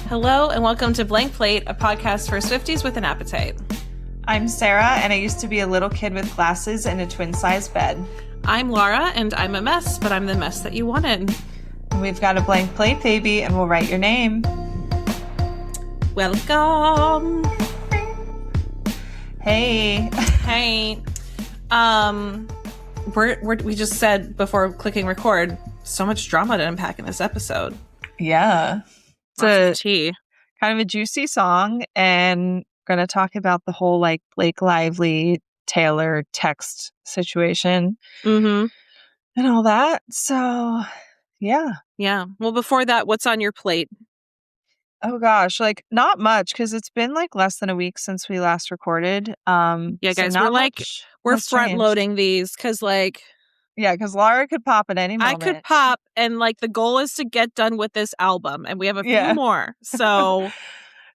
Hello and welcome to Blank Plate, a podcast for Swifties with an appetite. I'm Sara, and I used to be a little kid with glasses and a twin-size bed. I'm Laura, and I'm a mess, but I'm the mess that you wanted. And we've got a blank plate, baby, and we'll write your name. Welcome. Hey. Hey. We just said before clicking record, so much drama to unpack in this episode. Yeah. It's tea. Kind of a juicy song, and we're going to talk about the whole like Blake Lively, Taylor text situation and all that. So, yeah. Yeah. Well, before that, what's on your plate? Oh gosh, like not much because it's been like less than a week since we last recorded. Yeah, guys, we're front loading these because because Laura could pop at any moment. I could pop, and the goal is to get done with this album, and we have a few more. So,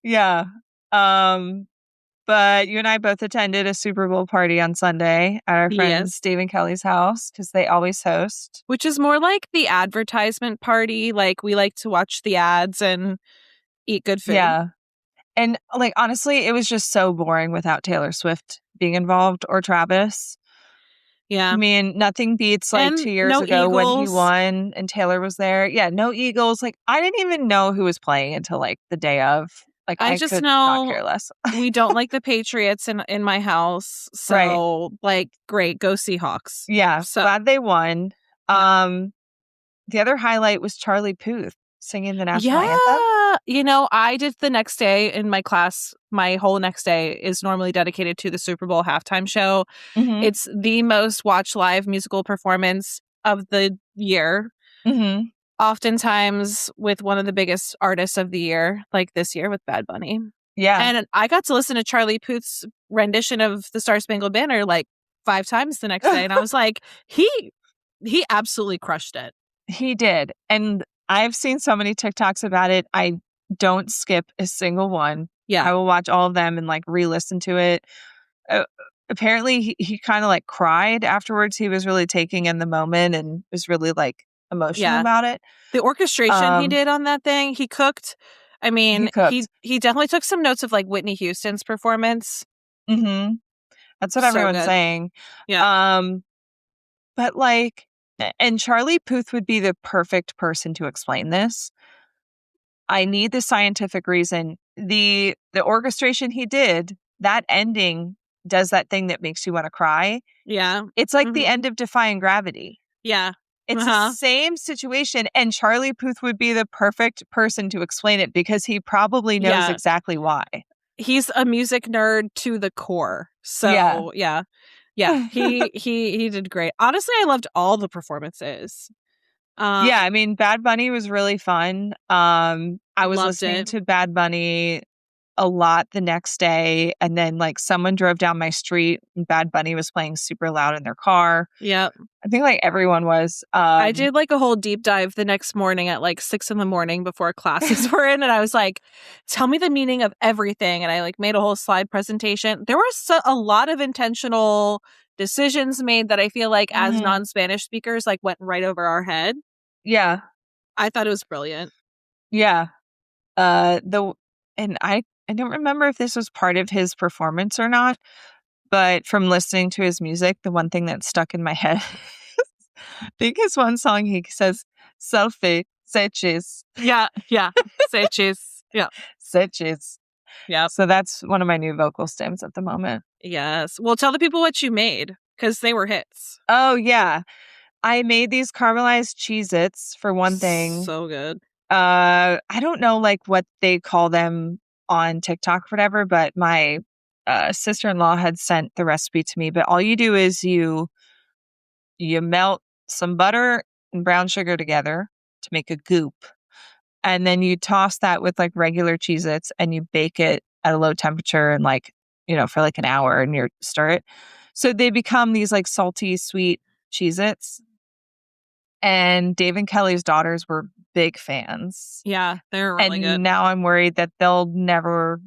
yeah. But you and I both attended a Super Bowl party on Sunday at our friend Steve and Kelly's house because they always host, which is more like the advertisement party. Like we like to watch the ads and eat good food. Yeah, and honestly, it was just so boring without Taylor Swift being involved or Travis. Yeah. I mean, nothing beats 2 years ago Eagles. when he won and Taylor was there. Yeah, no Eagles. I didn't even know who was playing until the day of. I just could know not care less. We don't like the Patriots in my house. So, great. Go Seahawks. Yeah, so glad they won. The other highlight was Charlie Puth singing the national anthem. I did the next day in my class. My whole next day is normally dedicated to the Super Bowl halftime show. Mm-hmm. It's the most watched live musical performance of the year. Mm-hmm. Oftentimes with one of the biggest artists of the year, like this year with Bad Bunny. Yeah. And I got to listen to Charlie Puth's rendition of the Star Spangled Banner 5 times the next day. And I was like, he absolutely crushed it. He did. And I've seen so many TikToks about it. I don't skip a single one. Yeah. I will watch all of them and re-listen to it. Apparently he kind of cried afterwards. He was really taking in the moment and was really emotional about it. The orchestration he did on that thing, he cooked. I mean, he definitely took some notes of Whitney Houston's performance. Mm-hmm. That's what everyone's saying. Yeah. But and Charlie Puth would be the perfect person to explain this. I need the scientific reason. The orchestration he did, that ending does that thing that makes you want to cry. Yeah. It's the end of Defying Gravity. Yeah. It's the same situation, and Charlie Puth would be the perfect person to explain it because he probably knows exactly why. He's a music nerd to the core. So, yeah. He did great. Honestly, I loved all the performances. I mean, Bad Bunny was really fun. I was listening to Bad Bunny a lot the next day, and then someone drove down my street and Bad Bunny was playing super loud in their car. Yep. I think everyone was. I did a whole deep dive the next morning at 6 a.m. before classes were in, and I was like, tell me the meaning of everything, and I made a whole slide presentation. There were a lot of intentional decisions made that I feel as non-Spanish speakers went right over our head. Yeah. I thought it was brilliant. Yeah. I don't remember if this was part of his performance or not, but from listening to his music, the one thing that stuck in my head, I think his one song, he says, selfie, say cheese. Yeah. Say cheese. Yeah. Say cheese. Yeah. So that's one of my new vocal stems at the moment. Yes. Well, tell the people what you made, because they were hits. Oh, yeah. I made these caramelized Cheez-Its for one thing. So good. I don't know what they call them on TikTok or whatever, but my sister-in-law had sent the recipe to me. But all you do is you melt some butter and brown sugar together to make a goop. And then you toss that with regular Cheez-Its and you bake it at a low temperature and for an hour and you stir it. So they become these salty, sweet Cheez-Its. And Dave and Kelly's daughters were big fans. Yeah, they're really good. And now I'm worried that they'll never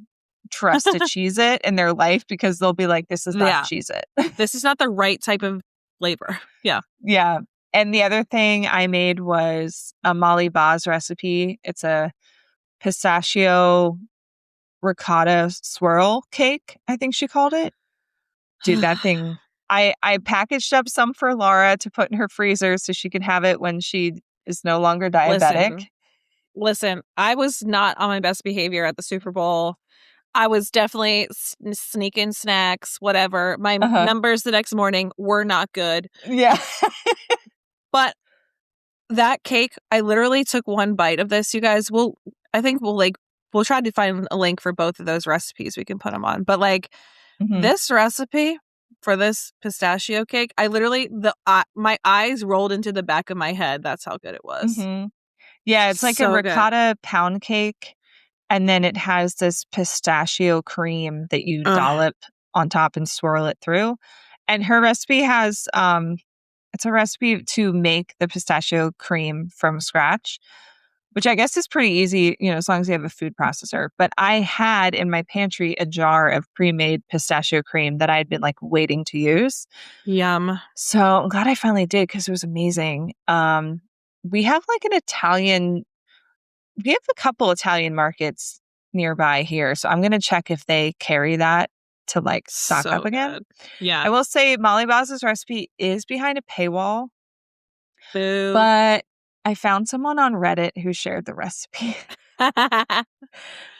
trust a Cheez-It in their life because they'll be like, this is not Cheez-It. This is not the right type of flavor. Yeah. Yeah. And the other thing I made was a Molly Baz recipe. It's a pistachio ricotta swirl cake, I think she called it. Dude, that thing, I packaged up some for Laura to put in her freezer so she could have it when she is no longer diabetic. Listen, I was not on my best behavior at the Super Bowl. I was definitely sneaking snacks, whatever. My numbers the next morning were not good. Yeah. But that cake, I literally took one bite of this. You guys I think we'll try to find a link for both of those recipes. We can put them on. But like this recipe for this pistachio cake, I literally, my eyes rolled into the back of my head. That's how good it was. Yeah, it's like So a ricotta pound cake. And then it has this pistachio cream that you dollop on top and swirl it through. And her recipe has, it's a recipe to make the pistachio cream from scratch, which I guess is pretty easy, as long as you have a food processor. But I had in my pantry a jar of pre-made pistachio cream that I had been like waiting to use. Yum. So I'm glad I finally did because it was amazing. We have like we have a couple Italian markets nearby here. So I'm going to check if they carry that to like stock up again. Good. Yeah. I will say Molly Baz's recipe is behind a paywall. Boo. But I found someone on Reddit who shared the recipe.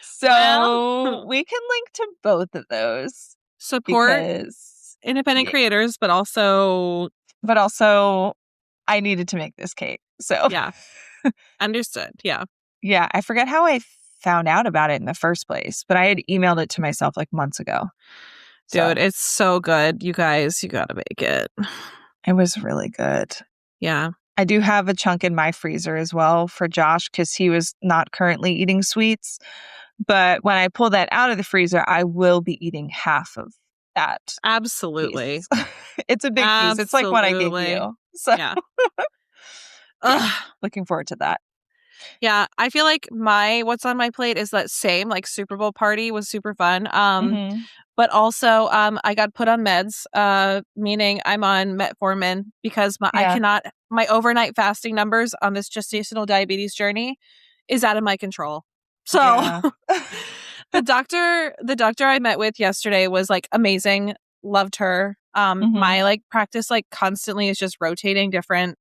So we can link to both of those. Support independent creators, but also I needed to make this cake. So yeah. Understood. Yeah. Yeah. I forget how I found out about it in the first place, but I had emailed it to myself like months ago. Dude, it's so good. You guys, you got to make it. It was really good. Yeah. I do have a chunk in my freezer as well for Josh because he was not currently eating sweets. But when I pull that out of the freezer, I will be eating half of that. Absolutely. It's a big piece. It's like what I gave you. So yeah. Looking forward to that. Yeah, I feel like what's on my plate is that same like Super Bowl party was super fun. But also I got put on meds, meaning I'm on metformin because my overnight fasting numbers on this gestational diabetes journey is out of my control. So the doctor I met with yesterday was like amazing. Loved her. My like practice like constantly is just rotating different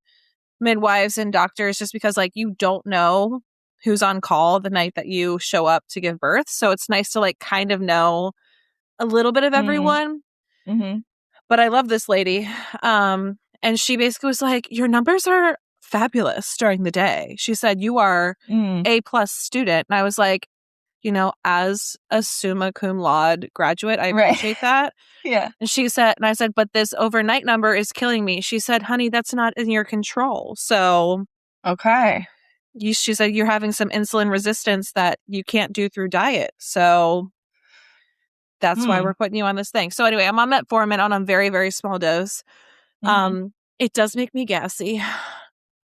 midwives and doctors just because like you don't know who's on call the night that you show up to give birth. So it's nice to like kind of know a little bit of everyone. But I love this lady. And she basically was like, your numbers are fabulous during the day. She said, you are A+ student. And I was like, as a summa cum laude graduate, I appreciate that. Yeah. And she said, and I said, but this overnight number is killing me. She said, honey, that's not in your control. So, okay. She said, you're having some insulin resistance that you can't do through diet. So that's why we're putting you on this thing. So anyway, I'm on metformin on a very, very small dose. It does make me gassy,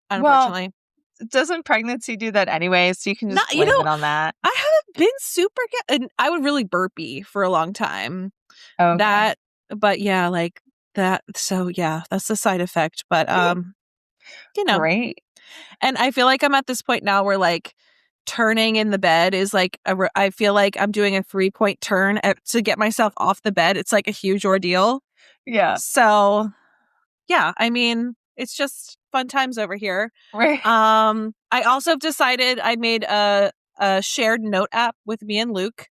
unfortunately. Well, doesn't pregnancy do that anyway? So you can just blame it on that. I haven't been super and I would really burpy for a long time. Okay. But yeah, like that. So yeah, that's the side effect. But Great. And I feel like I'm at this point now where like turning in the bed is like I feel like I'm doing a 3-point turn to get myself off the bed. It's like a huge ordeal. Yeah. So yeah, I mean, it's just fun times over here. Right. I also have decided I made a shared note app with me and Luke.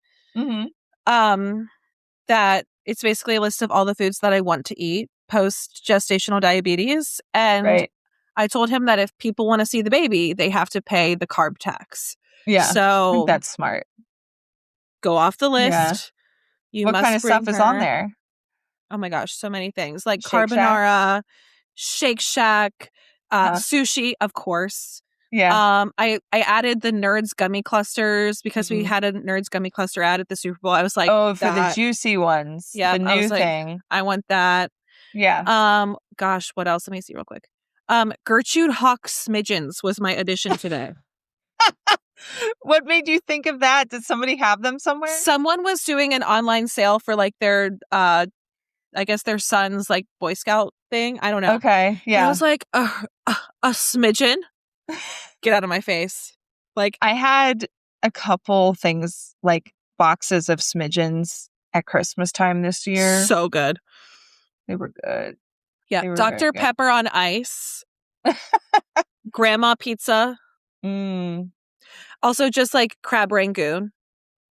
That it's basically a list of all the foods that I want to eat post gestational diabetes. And I told him that if people want to see the baby, they have to pay the carb tax. Yeah. So I think that's smart. Go off the list. Yeah. What kind of stuff is on there? Oh my gosh, so many things. Like carbonara, Shake Shack, sushi, of course. Yeah. I added the Nerds gummy clusters because we had a Nerds gummy cluster ad at the Super Bowl. I was like, oh, for the juicy ones. Yeah. The new thing. I want that. Yeah. Gosh, what else? Let me see real quick. Gertrude Hawk Smidgens was my addition today. What made you think of that? Did somebody have them somewhere? Someone was doing an online sale for like their I guess their son's like Boy Scout thing. I don't know. Okay. Yeah. And I was like, a smidgen? Get out of my face. Like I had a couple things like boxes of smidgens at Christmas time this year. So good. They were good. Yeah. They were very Dr. good. Pepper on ice. Grandma pizza. Mm, Also just like crab rangoon.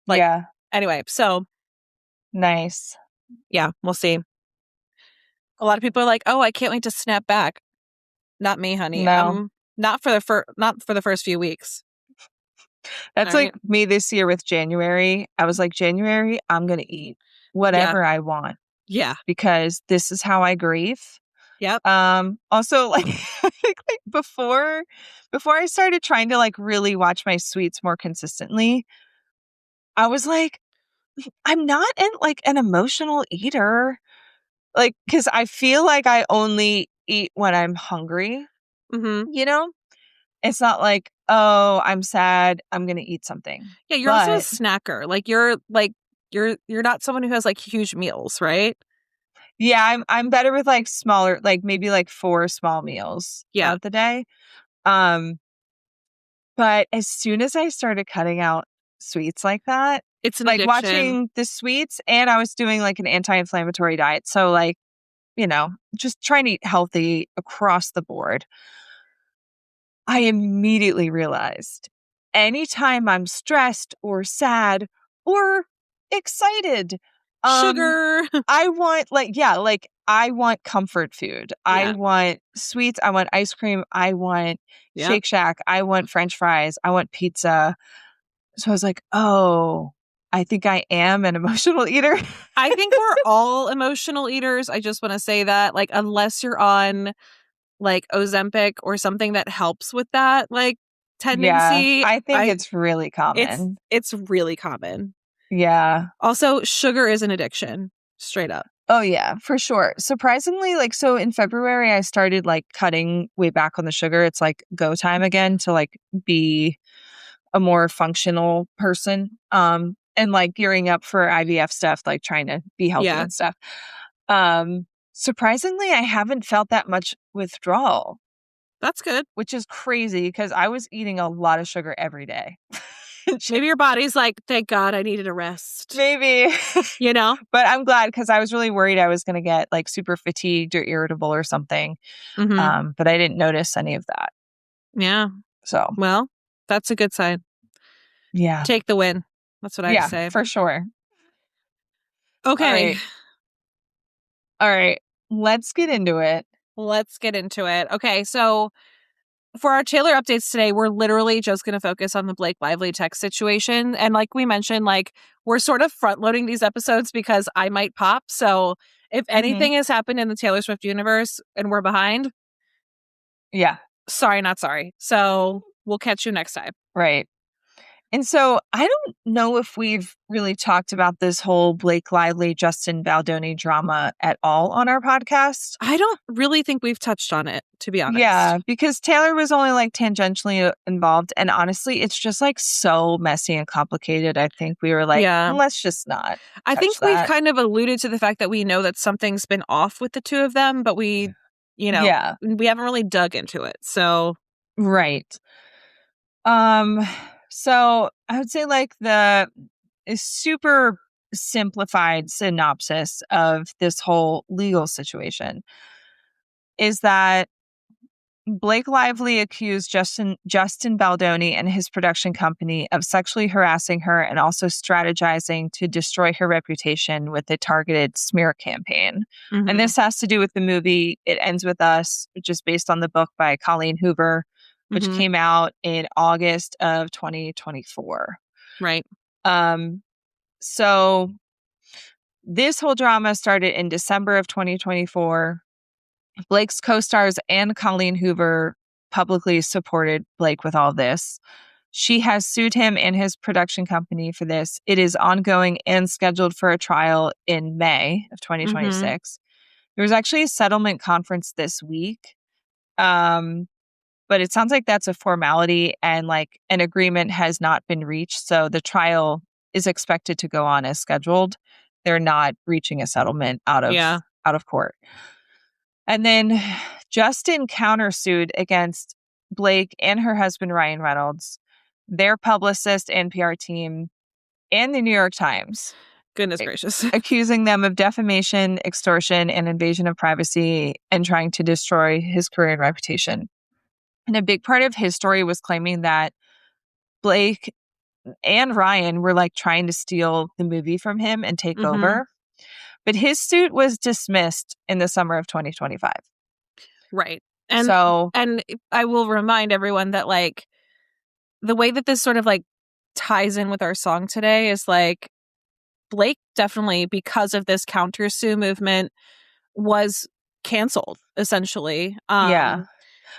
Like, yeah. anyway, so Nice. yeah, we'll see. A lot of people are like, "Oh, I can't wait to snap back." Not me, honey. No. Not for the first few weeks. That's All like right. me this year with January. I was like, January, I'm going to eat Yeah. whatever I want Yeah. because this is how I grieve. Yep. Also like, I think like before I started trying to like really watch my sweets more consistently, I was like, I'm not like an emotional eater. Like, cause I feel like I only eat when I'm hungry, Mm-hmm. you know? It's not like, oh, I'm sad, I'm gonna eat something. Yeah, you're also a But snacker. You're not someone who has like huge meals, right? yeah, I'm better with like smaller, like maybe like 4 small meals Yeah. throughout the day. Um, but as soon as I started cutting out sweets like that, It's an like addiction. watching the sweets and I was doing like an anti-inflammatory diet. So like, just trying to eat healthy across the board. I immediately realized anytime I'm stressed or sad or excited, um, Sugar. I want like I want comfort food. I Yeah. want sweets. I want ice cream. I want Yep. Shake Shack. I want French fries. I want pizza. So I was like, oh, I think I am an emotional eater. I think we're all emotional eaters. I just want to say that, like, unless you're on like Ozempic or something that helps with that, like, Yeah, tendency, I think it's really it's common. it's really common. Yeah. Also, sugar is an addiction, straight up. Oh yeah, for sure. Surprisingly, like so in February I started like cutting way back on the sugar. It's like go time again to like be a more functional person. And like gearing up for IVF stuff, like trying to be healthy Yeah, and stuff. Surprisingly, I haven't felt that much withdrawal, that's good. which is crazy because I was eating a lot of sugar every day. Maybe your body's like, thank God I needed a rest. Maybe. You know? But I'm glad because I was really worried I was going to get like super fatigued or irritable or something. Mm-hmm. But I didn't notice any of that. Yeah. So, Well, that's a good sign. yeah. Take the win. That's what I have to Yeah, say. for sure. All Okay, right. All right. Let's get into it. let's get into it. Okay, so for our Taylor updates today, we're literally just going to focus on the Blake Lively text situation. And like we mentioned, like we're sort of front loading these episodes because I might pop. So if Hmm. anything has happened in the Taylor Swift universe and we're behind, Yeah, sorry, not sorry. So we'll catch you next time. right. And so I don't know if we've really talked about this whole Blake Lively, Justin Baldoni drama at all on our podcast. I don't really think we've touched on it, to be honest. Yeah, because Taylor was only like tangentially involved. And honestly, it's just like so messy and complicated. I think we were like, Yeah. let's just not I touch think we've that. kind of alluded to the fact that we know that something's been off with the two of them, but Yeah, we haven't really dug into it. So, right. Um, so I would say like the super simplified synopsis of this whole legal situation is that Blake Lively accused Justin Baldoni and his production company of sexually harassing her and also strategizing to destroy her reputation with a targeted smear campaign. And mhm, this has to do with the movie It Ends With Us, which is based on the book by Colleen Hoover, which mhm, came out in August of 2024. right. Um, so this whole drama started in December of 2024. Blake's co-stars and Colleen Hoover publicly supported Blake with all this. She has sued him and his production company for this. It is ongoing and scheduled for a trial in May of Mhm. 2026. There was actually a settlement conference this week. But it sounds like that's a formality and like an agreement has not been reached. So the trial is expected to go on as scheduled. They're not reaching a settlement Yeah. out of court. And then Justin countersued against Blake and her husband, Ryan Reynolds. their publicist and PR team, and the New York Times. Goodness gracious. Accusing them of defamation, extortion, and invasion of privacy, and trying to destroy his career and reputation. And a big part of his story was claiming that Blake and Ryan were like trying to steal the movie from him and take over. But his suit was dismissed in the summer of 2025. Right. And I will remind everyone that like the way that this sort of like ties in with our song today is like Blake definitely, because of this counter sue movement, was canceled essentially. Yeah.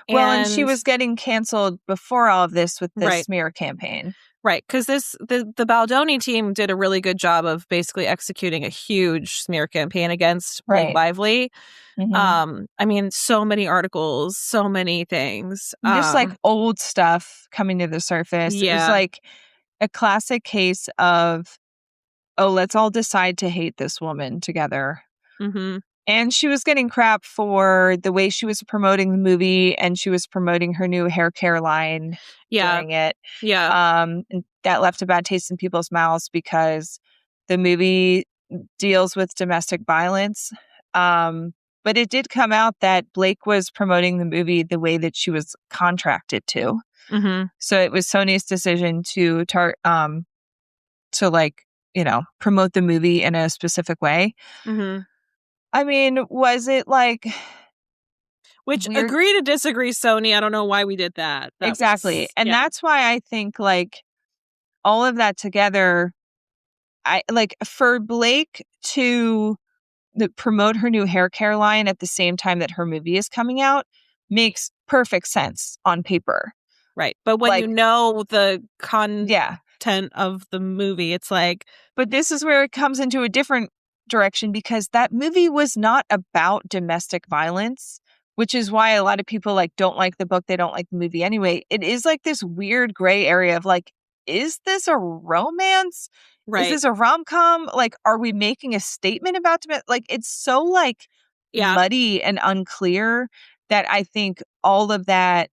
Well, and she was getting canceled before all of this with the smear campaign. Right, because the Baldoni team did a really good job of basically executing a huge smear campaign against Blake Lively. I mean, so many articles, so many things. Just like old stuff coming to the surface. Yeah. It's like a classic case of, oh, let's all decide to hate this woman together. And she was getting crap for the way she was promoting the movie, and she was promoting her new hair care line during it. And that left a bad taste in people's mouths because the movie deals with domestic violence. But it did come out that Blake was promoting the movie the way that she was contracted to. So it was Sony's decision to like, you know, promote the movie in a specific way. I mean, was it like... Which, weird? Agree to disagree, Sony. I don't know why we did that. Exactly. And that's why I think, like, all of that together, I like, for Blake to promote her new hair care line at the same time that her movie is coming out makes perfect sense on paper. Right. But when you know the content of the movie, it's like... But this is where it comes into a different direction, because that movie was not about domestic violence, which is why a lot of people like don't like the book. They don't like the movie anyway. It is like this weird gray area of like, is this a romance? Is this a rom-com? Like, are we making a statement about like, it's so like muddy and unclear that I think all of that,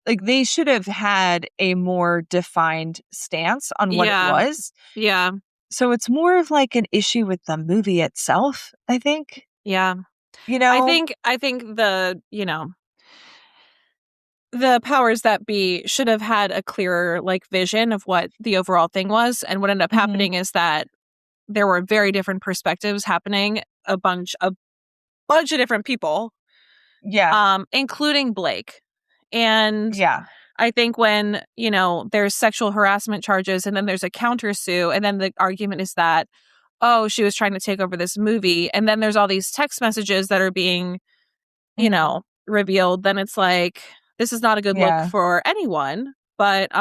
like, they should have had a more defined stance on what it was. Yeah. So it's more of like an issue with the movie itself, I think. Yeah. You know, I think the, you know, the powers that be should have had a clearer like vision of what the overall thing was. And what ended up happening is that there were very different perspectives happening, a bunch of different people. Yeah. Including Blake. And I think when, you know, there's sexual harassment charges and then there's a countersue, and then the argument is that, oh, she was trying to take over this movie, and then there's all these text messages that are being, you know, revealed, then it's like, this is not a good look for anyone. But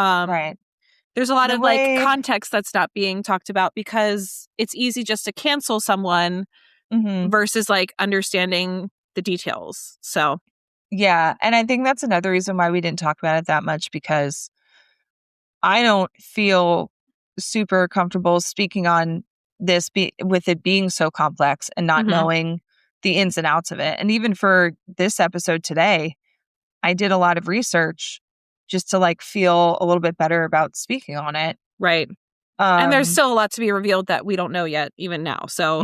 there's a lot of like context that's not being talked about, because it's easy just to cancel someone versus like understanding the details. So yeah, and I think that's another reason why we didn't talk about it that much, because I don't feel super comfortable speaking on this with it being so complex and not knowing the ins and outs of it. And even for this episode today, I did a lot of research just to like feel a little bit better about speaking on it. Right. And there's still a lot to be revealed that we don't know yet, even now. So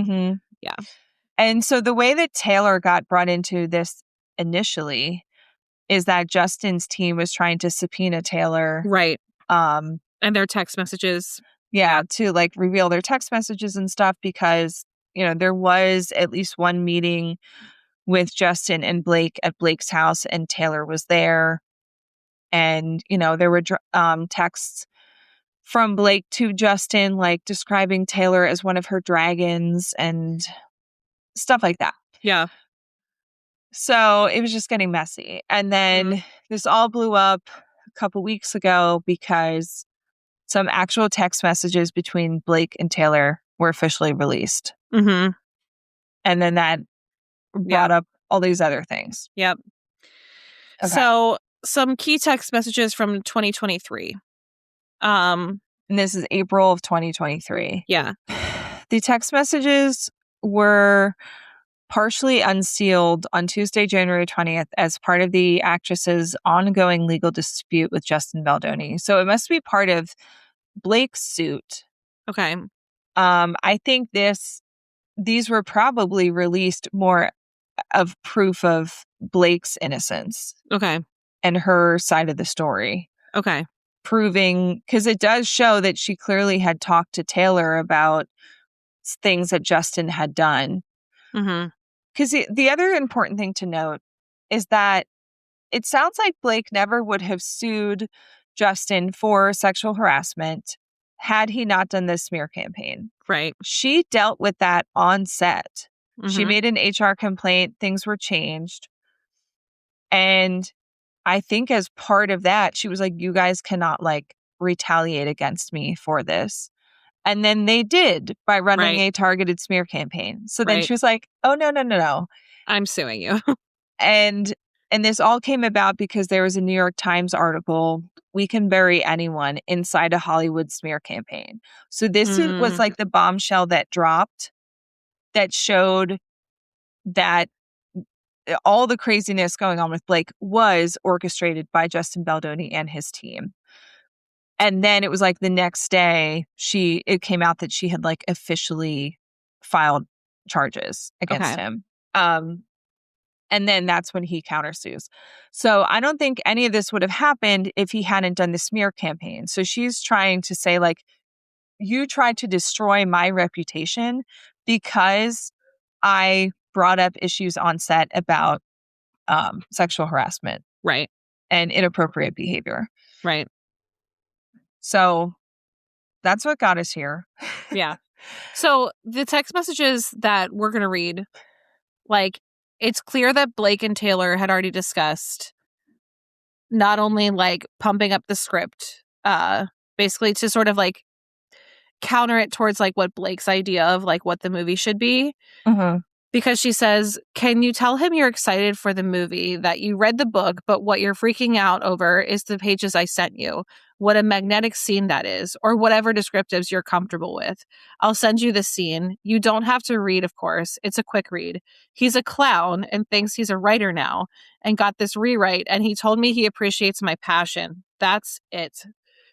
yeah. And so the way that Taylor got brought into this initially is that Justin's team was trying to subpoena Taylor. Right. And their text messages. Yeah, to like reveal their text messages and stuff, because, you know, there was at least one meeting with Justin and Blake at Blake's house, and Taylor was there. And, you know, there were texts from Blake to Justin, like describing Taylor as one of her dragons and stuff like that. Yeah. So it was just getting messy. And then this all blew up a couple weeks ago because some actual text messages between Blake and Taylor were officially released. And then that brought up all these other things. Yep. Okay. So some key text messages from 2023. And this is April of 2023. Yeah. The text messages were partially unsealed on Tuesday, January 20th, as part of the actress's ongoing legal dispute with Justin Baldoni. So it must be part of Blake's suit. Okay. I think these were probably released more of proof of Blake's innocence. Okay. And her side of the story. Okay. Proving, because it does show that she clearly had talked to Taylor about things that Justin had done. Mm-hmm. Because the other important thing to note is that it sounds like Blake never would have sued Justin for sexual harassment had he not done this smear campaign. Right. She dealt with that on set. She Mm-hmm. made an HR complaint. Things were changed. And I think as part of that, she was like, you guys cannot like retaliate against me for this. And then they did by running a targeted smear campaign. So then she was like, oh, no. I'm suing you. and this all came about because there was a New York Times article, "We Can Bury Anyone Inside a Hollywood Smear Campaign." So this was like the bombshell that dropped that showed that all the craziness going on with Blake was orchestrated by Justin Baldoni and his team. And then it was like the next day, it came out that she had like officially filed charges against him. And then that's when he countersues. So I don't think any of this would have happened if he hadn't done the smear campaign. So she's trying to say like, you tried to destroy my reputation because I brought up issues on set about sexual harassment. Right. And inappropriate behavior. Right. So that's what got us here. Yeah. So the text messages that we're going to read, like, it's clear that Blake and Taylor had already discussed not only like pumping up the script, basically to sort of like counter it towards like what Blake's idea of like what the movie should be. Mm-hmm. Because she says, can you tell him you're excited for the movie, that you read the book, but what you're freaking out over is the pages I sent you? What a magnetic scene that is, or whatever descriptives you're comfortable with. I'll send you the scene. You don't have to read, of course. It's a quick read. He's a clown and thinks he's a writer now and got this rewrite, and he told me he appreciates my passion. That's it.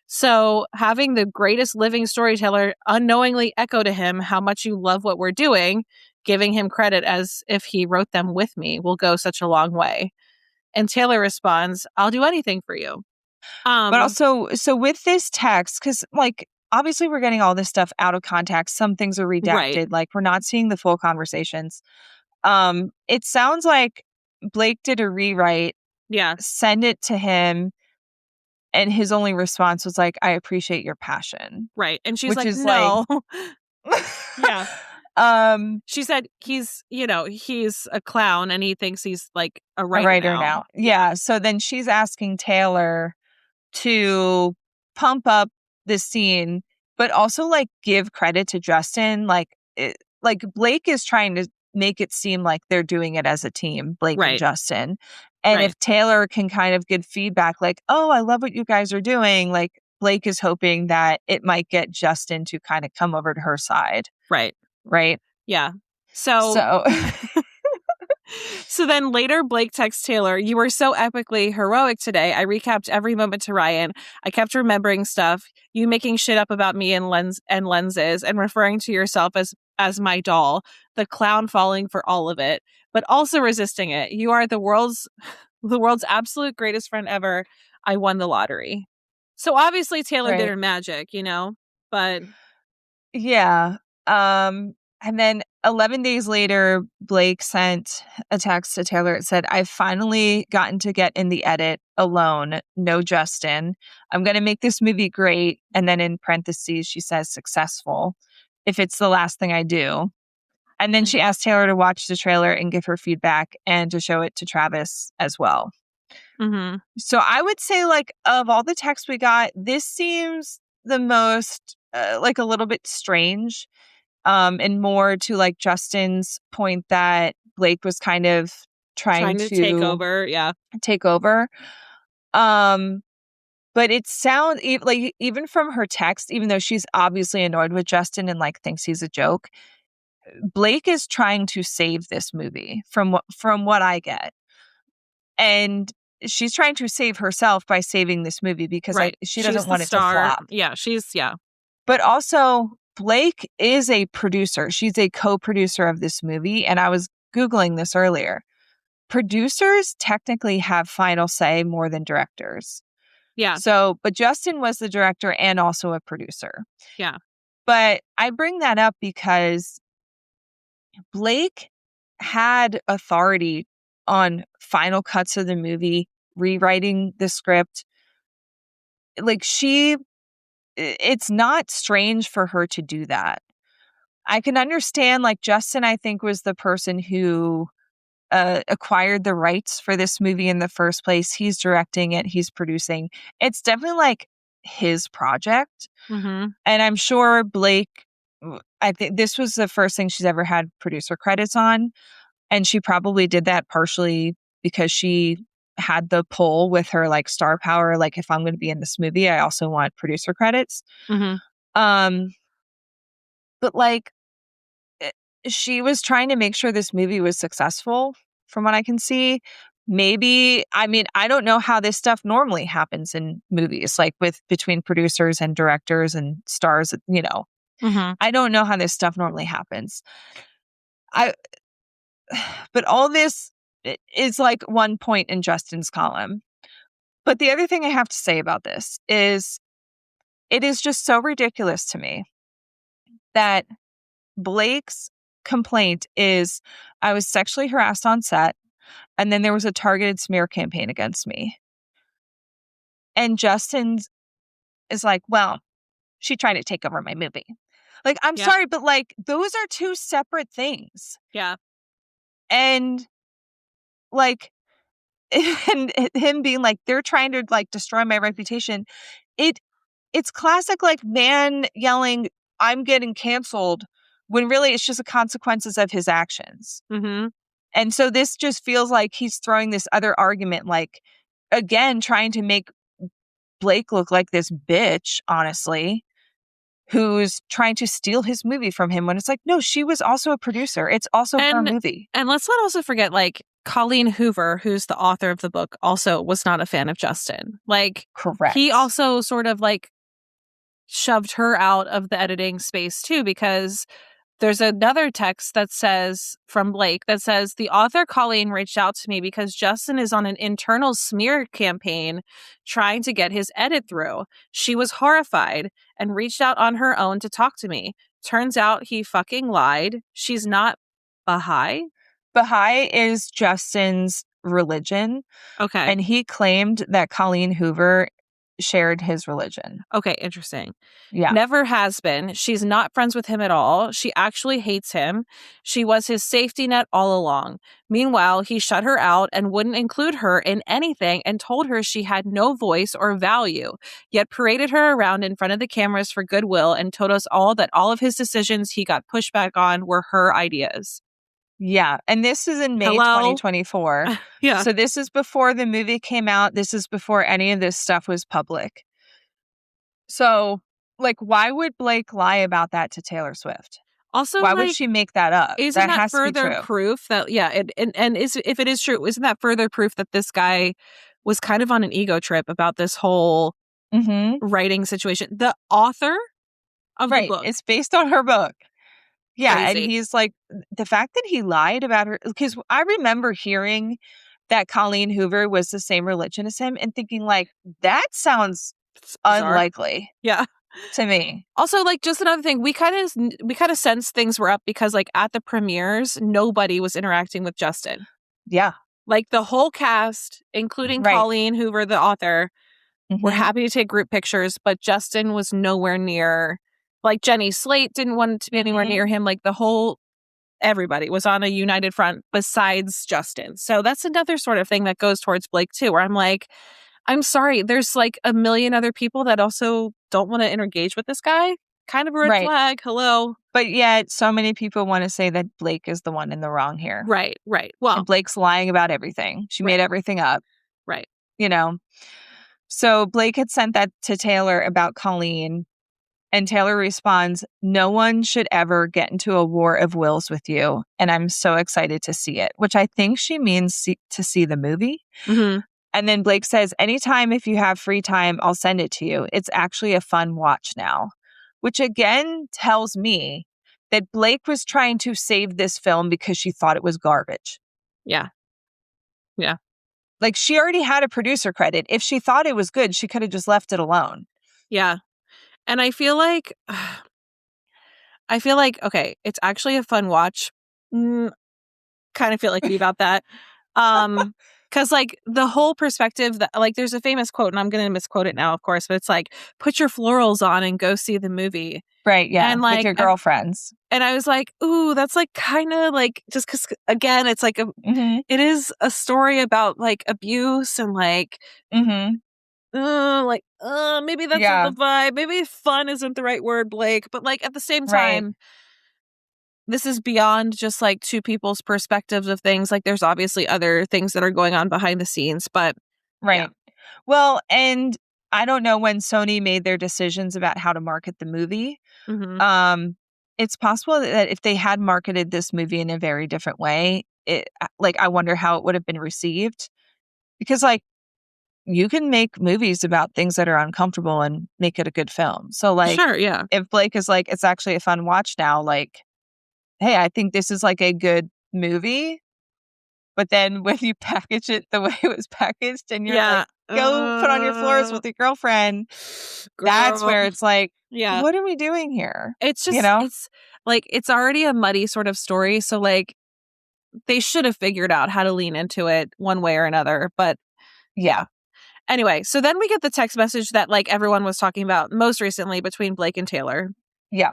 So having the greatest living storyteller unknowingly echo to him how much you love what we're doing, giving him credit as if he wrote them with me, will go such a long way. And Taylor responds, I'll do anything for you. But also, so with this text, because like, obviously we're getting all this stuff out of context. Some things are redacted. Right. Like we're not seeing the full conversations. It sounds like Blake did a rewrite. Yeah. Send it to him. And his only response was like, I appreciate your passion. Right. And she's which like, is no. Like, yeah. She said he's a clown and he thinks he's like a writer now. Yeah. So then she's asking Taylor to pump up the scene, but also like give credit to Justin. Like Blake is trying to make it seem like they're doing it as a team, Blake and Justin. And if Taylor can kind of give feedback like, oh, I love what you guys are doing, like Blake is hoping that it might get Justin to kind of come over to her side. Right. Yeah. So So then later, Blake texts Taylor, you were so epically heroic today. I recapped every moment to Ryan. I kept remembering stuff, you making shit up about me and lenses and referring to yourself as my doll, the clown falling for all of it, but also resisting it. You are the world's absolute greatest friend ever. I won the lottery. So obviously Taylor did her magic, but yeah. And then 11 days later, Blake sent a text to Taylor. It said, I've finally gotten to get in the edit alone. No Justin. I'm going to make this movie great. And then in parentheses, she says successful, if it's the last thing I do. And then she asked Taylor to watch the trailer and give her feedback and to show it to Travis as well. Mm-hmm. So I would say, like, of all the texts we got, this seems the most, like, a little bit strange. And more to like Justin's point that Blake was kind of trying to take over. Yeah. Take over. But it sounds like even from her text, even though she's obviously annoyed with Justin and like thinks he's a joke, Blake is trying to save this movie from what I get. And she's trying to save herself by saving this movie because Right. she She's doesn't the want it to star. flop. Yeah, yeah. But also, Blake is a producer. She's a co-producer of this movie. And I was Googling this earlier. Producers technically have final say more than directors. Yeah. So, but Justin was the director and also a producer. Yeah. But I bring that up because Blake had authority on final cuts of the movie, rewriting the script. Like it's not strange for her to do that. I can understand, like, Justin, I think, was the person who acquired the rights for this movie in the first place. He's directing it, he's producing. It's definitely like his project. Mm-hmm. And I'm sure Blake, I think this was the first thing she's ever had producer credits on. And she probably did that partially because she had the pull with her like star power. Like, if I'm going to be in this movie, I also want producer credits. Mm-hmm. But like, she was trying to make sure this movie was successful from what I can see. Maybe, I mean, I don't know how this stuff normally happens in movies, like between producers and directors and stars, you know. Mm-hmm. I don't know how this stuff normally happens. But all this is like one point in Justin's column. But the other thing I have to say about this is it is just so ridiculous to me that Blake's complaint is I was sexually harassed on set, and then there was a targeted smear campaign against me. And Justin is like, well, she tried to take over my movie. Like, I'm sorry, but like, those are two separate things. Yeah. And like, and him being like, they're trying to like destroy my reputation. It's classic, like, man yelling, I'm getting canceled, when really it's just the consequences of his actions. Mm-hmm. And so this just feels like he's throwing this other argument, like, again, trying to make Blake look like this bitch, honestly, who's trying to steal his movie from him when it's like, no, she was also a producer. It's also her movie. And let's not also forget, like, Colleen Hoover, who's the author of the book, also was not a fan of Justin. Like, correct. He also sort of like shoved her out of the editing space too, because there's another text that says from Blake that says the author Colleen reached out to me because Justin is on an internal smear campaign trying to get his edit through. She was horrified and reached out on her own to talk to me. Turns out he fucking lied. She's not Baha'i. Baha'i is Justin's religion. Okay. And he claimed that Colleen Hoover shared his religion. Okay, interesting. Yeah. Never has been. She's not friends with him at all. She actually hates him. She was his safety net all along. Meanwhile, he shut her out and wouldn't include her in anything and told her she had no voice or value, yet paraded her around in front of the cameras for goodwill and told us all that all of his decisions he got pushback on were her ideas. Yeah. And this is in May 2024. Yeah. So this is before the movie came out. This is before any of this stuff was public. So, like, why would Blake lie about that to Taylor Swift? Also, why would she make that up? Isn't that has further to be true. proof that, if it is true, isn't that further proof that this guy was kind of on an ego trip about this whole writing situation? The author of the book. It's based on her book. Yeah, Crazy. And he's like, the fact that he lied about her, because I remember hearing that Colleen Hoover was the same religion as him and thinking, like, that sounds unlikely. Yeah. To me. Also, like, just another thing, we kind of sensed things were up because, like, at the premieres, nobody was interacting with Justin. Yeah. Like, the whole cast, including Colleen Hoover, the author, were happy to take group pictures, but Justin was nowhere near. Like, Jenny Slate didn't want to be anywhere near him. Like, everybody was on a united front besides Justin. So that's another sort of thing that goes towards Blake too, where I'm like, I'm sorry, there's like a million other people that also don't want to engage with this guy. Kind of a red flag. Hello. But yet so many people want to say that Blake is the one in the wrong here. Right. Well, and Blake's lying about everything. She made everything up. Right. You know? So Blake had sent that to Taylor about Colleen. And Taylor responds, "No one should ever get into a war of wills with you. And I'm so excited to see it," which I think she means to see the movie. Mm-hmm. And then Blake says, "Anytime if you have free time, I'll send it to you. It's actually a fun watch now," which again tells me that Blake was trying to save this film because she thought it was garbage. Yeah. Yeah. Like, she already had a producer credit. If she thought it was good, she could have just left it alone. Yeah. And I feel like, okay, it's actually a fun watch. Kind of feel like about that. Because like the whole perspective that like there's a famous quote, and I'm going to misquote it now, of course, but it's like, put your florals on and go see the movie. Right. Yeah. And like, with your girlfriends. And I was like, ooh, that's like kind of like, just because again, it's like it is a story about like abuse and like, maybe that's not the vibe. Maybe fun isn't the right word, Blake. But like at the same time, this is beyond just like two people's perspectives of things. Like there's obviously other things that are going on behind the scenes, but yeah. Well, and I don't know when Sony made their decisions about how to market the movie. It's possible that if they had marketed this movie in a very different way, I wonder how it would have been received. Because like you can make movies about things that are uncomfortable and make it a good film. So like, sure, yeah. If Blake is like, it's actually a fun watch now, like, hey, I think this is like a good movie. But then when you package it the way it was packaged and you're like, go put on your floors with your girlfriend, that's where it's like, what are we doing here? It's just, it's like, it's already a muddy sort of story. So like, they should have figured out how to lean into it one way or another. But yeah. Anyway, so then we get the text message that like everyone was talking about most recently between Blake and Taylor. Yeah.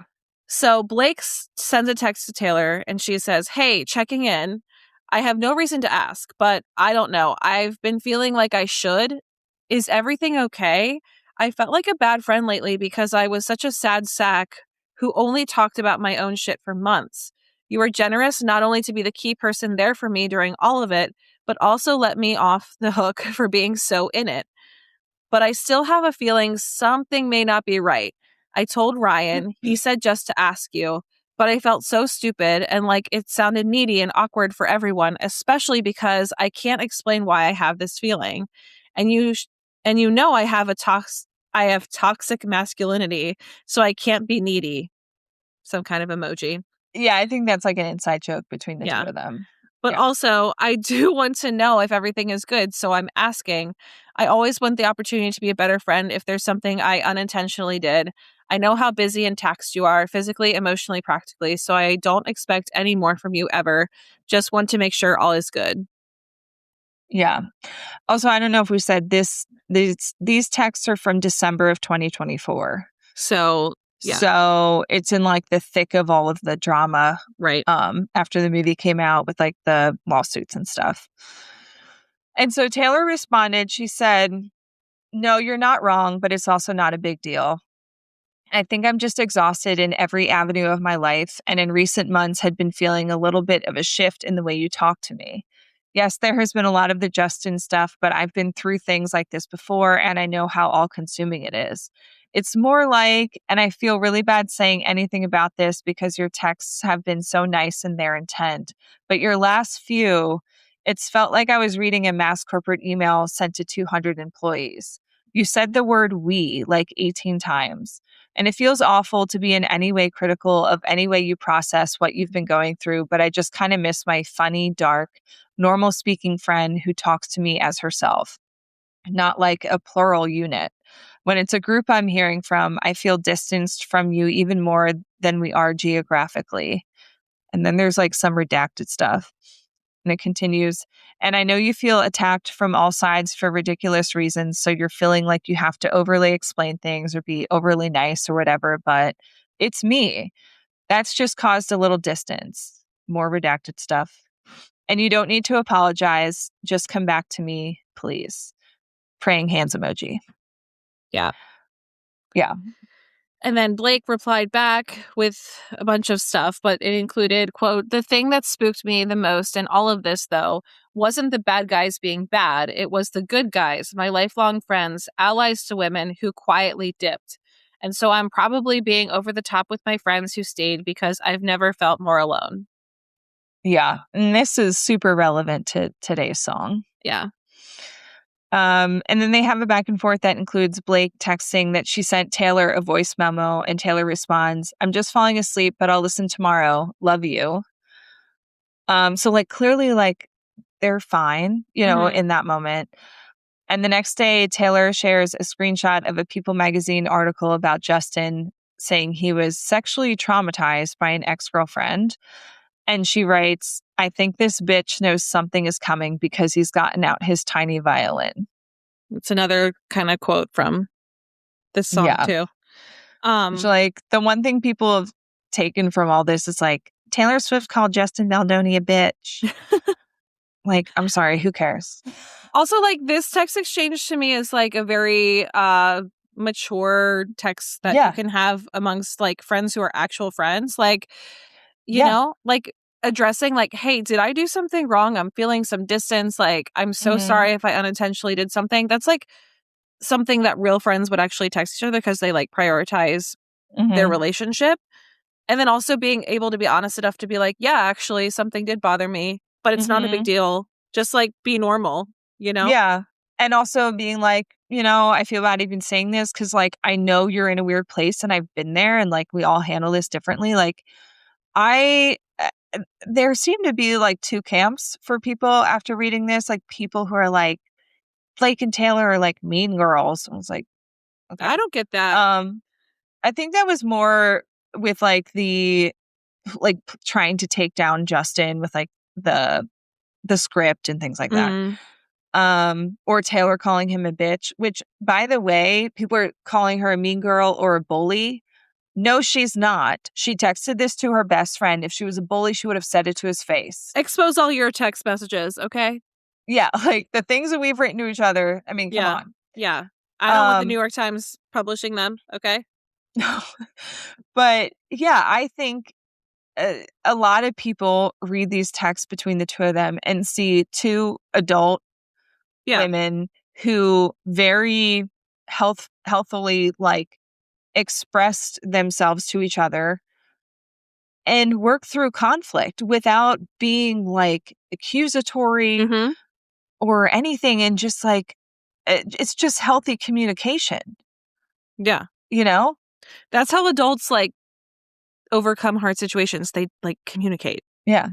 So Blake sends a text to Taylor and she says, "Hey, checking in. I have no reason to ask, but I don't know. I've been feeling like I should. Is everything okay? I felt like a bad friend lately because I was such a sad sack who only talked about my own shit for months. You were generous not only to be the key person there for me during all of it, but also let me off the hook for being so in it. But I still have a feeling something may not be right. I told Ryan, he said just to ask you, but I felt so stupid and like it sounded needy and awkward for everyone, especially because I can't explain why I have this feeling. And you know I have toxic masculinity, so I can't be needy." Some kind of emoji. Yeah, I think that's like an inside joke between the two of them. But also, I do want to know if everything is good, so I'm asking. I always want the opportunity to be a better friend if there's something I unintentionally did. I know how busy and taxed you are, physically, emotionally, practically, so I don't expect any more from you ever. Just want to make sure all is good. Yeah. Also, I don't know if we said this. These texts are from December of 2024. So, yeah. So it's in like the thick of all of the drama, right? After the movie came out with like the lawsuits and stuff. And so Taylor responded. She said, "No, you're not wrong, but it's also not a big deal. I think I'm just exhausted in every avenue of my life, and in recent months had been feeling a little bit of a shift in the way you talk to me. Yes, there has been a lot of the Justin stuff, but I've been through things like this before, and I know how all-consuming it is. It's more like, and I feel really bad saying anything about this because your texts have been so nice in their intent, but your last few, it's felt like I was reading a mass corporate email sent to 200 employees. You said the word we like 18 times. And it feels awful to be in any way critical of any way you process what you've been going through, but I just kind of miss my funny, dark, normal speaking friend who talks to me as herself, not like a plural unit. When it's a group I'm hearing from, I feel distanced from you even more than we are geographically." And then there's like some redacted stuff. And it continues, "And I know you feel attacked from all sides for ridiculous reasons, so you're feeling like you have to overly explain things or be overly nice or whatever, but it's me. That's just caused a little distance." More redacted stuff. "And you don't need to apologize. Just come back to me, please. Praying hands emoji." Yeah. Yeah. And then Blake replied back with a bunch of stuff, but it included, quote, "The thing that spooked me the most in all of this, though, wasn't the bad guys being bad. It was the good guys, my lifelong friends, allies to women who quietly dipped. And so I'm probably being over the top with my friends who stayed because I've never felt more alone. Yeah. And this is super relevant to today's song. Yeah. And then they have a back and forth that includes Blake texting that she sent Taylor a voice memo, and Taylor responds, "I'm just falling asleep, but I'll listen tomorrow. Love you." So like clearly like they're fine, in that moment. And the next day, Taylor shares a screenshot of a People magazine article about Justin saying he was sexually traumatized by an ex-girlfriend. And she writes, "I think this bitch knows something is coming because he's gotten out his tiny violin." It's another kind of quote from this song Yeah. too. Which, like, the one thing people have taken from all this is like, Taylor Swift called Justin Baldoni a bitch. Like, I'm sorry, who cares? Also, like, this text exchange to me is like a very mature text that you can have amongst like friends who are actual friends. Like, you know, like addressing like, hey, did I do something wrong? I'm feeling some distance. Like, I'm so sorry if I unintentionally did something. That's like something that real friends would actually text each other because they like prioritize their relationship. And then also being able to be honest enough to be like, yeah, actually something did bother me, but it's not a big deal. Just like be normal, you know? Yeah. And also being like, I feel bad even saying this because, like, I know you're in a weird place and I've been there and, like, we all handle this differently. Like, there seem to be, like, two camps for people after reading this. Like, people who are like, Blake and Taylor are, like, mean girls. I was like, okay. I don't get that. I think that was more with, like, trying to take down Justin with, like, the script and things like that. Or Taylor calling him a bitch, which, by the way, people are calling her a mean girl or a bully. No, she's not. She texted this to her best friend. If she was a bully, she would have said it to his face. Expose all your text messages, okay? Yeah, like the things that we've written to each other. I mean, come on. Yeah. I don't want the New York Times publishing them, okay? No. But yeah, I think a lot of people read these texts between the two of them and see two adult women who very healthily like expressed themselves to each other and work through conflict without being like accusatory or anything, and just like it's just healthy communication. Yeah. That's how adults like overcome hard situations. They like communicate. Yeah.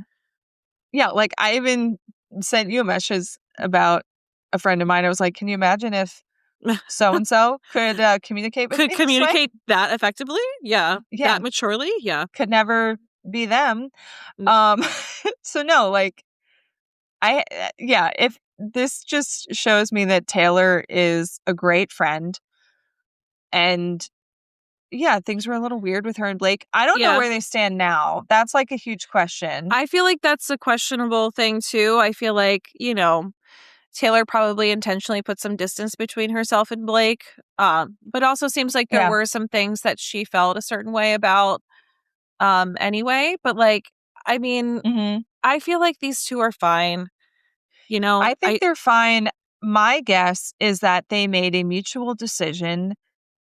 Like I even sent you a message about a friend of mine. I was like, can you imagine if so-and-so could communicate with me could communicate that effectively? Yeah. That maturely? Yeah. Could never be them. So no, like if this just shows me that Taylor is a great friend, and things were a little weird with her and Blake. I don't know where they stand now. That's like a huge question. I feel like that's a questionable thing too. I feel like, Taylor probably intentionally put some distance between herself and Blake. But also seems like there were some things that she felt a certain way about anyway. But like, I mean, I feel like these two are fine. I think they're fine. My guess is that they made a mutual decision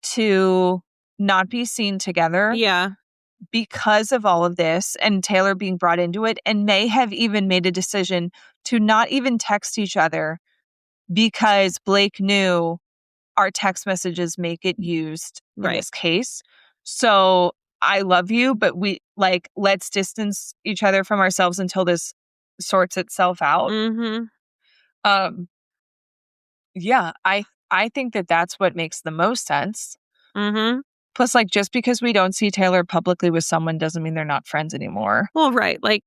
to not be seen together. Yeah. Because of all of this and Taylor being brought into it, and may have even made a decision to not even text each other because Blake knew our text messages may get used in this case. So I love you, but we let's distance each other from ourselves until this sorts itself out. I think that that's what makes the most sense. Plus, like, just because we don't see Taylor publicly with someone doesn't mean they're not friends anymore. Well, right. Like,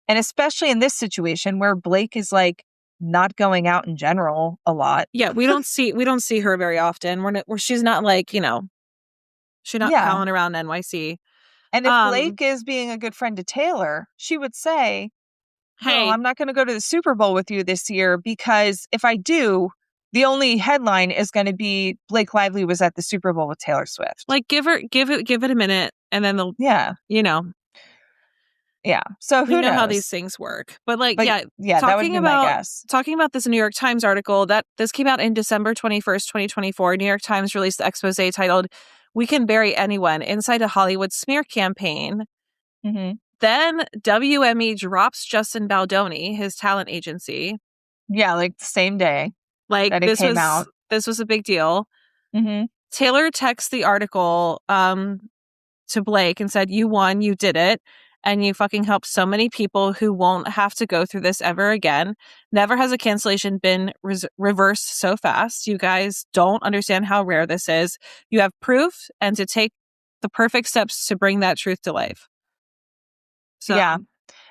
and especially in this situation where Blake is like not going out in general a lot. Yeah, we don't see her very often. She's not like, she's not palling around NYC. And if Blake is being a good friend to Taylor, she would say, "Hey, I'm not going to go to the Super Bowl with you this year because if I do, the only headline is going to be Blake Lively was at the Super Bowl with Taylor Swift." Like, give it a minute, and then they'll, Yeah. So who knows how these things work? But that would be my guess. Talking about this New York Times article, that this came out in December 21st, 2024. New York Times released the expose titled we can bury anyone inside a Hollywood smear campaign. Mm-hmm. Then WME drops Justin Baldoni, his talent agency. Yeah, like the same day Like that it came out. This was a big deal. Mm-hmm. Taylor texts the article to Blake and said, "You won, you did it. And you fucking helped so many people who won't have to go through this ever again. Never has a cancellation been reversed so fast. You guys don't understand how rare this is. You have proof and to take the perfect steps to bring that truth to life." So, yeah.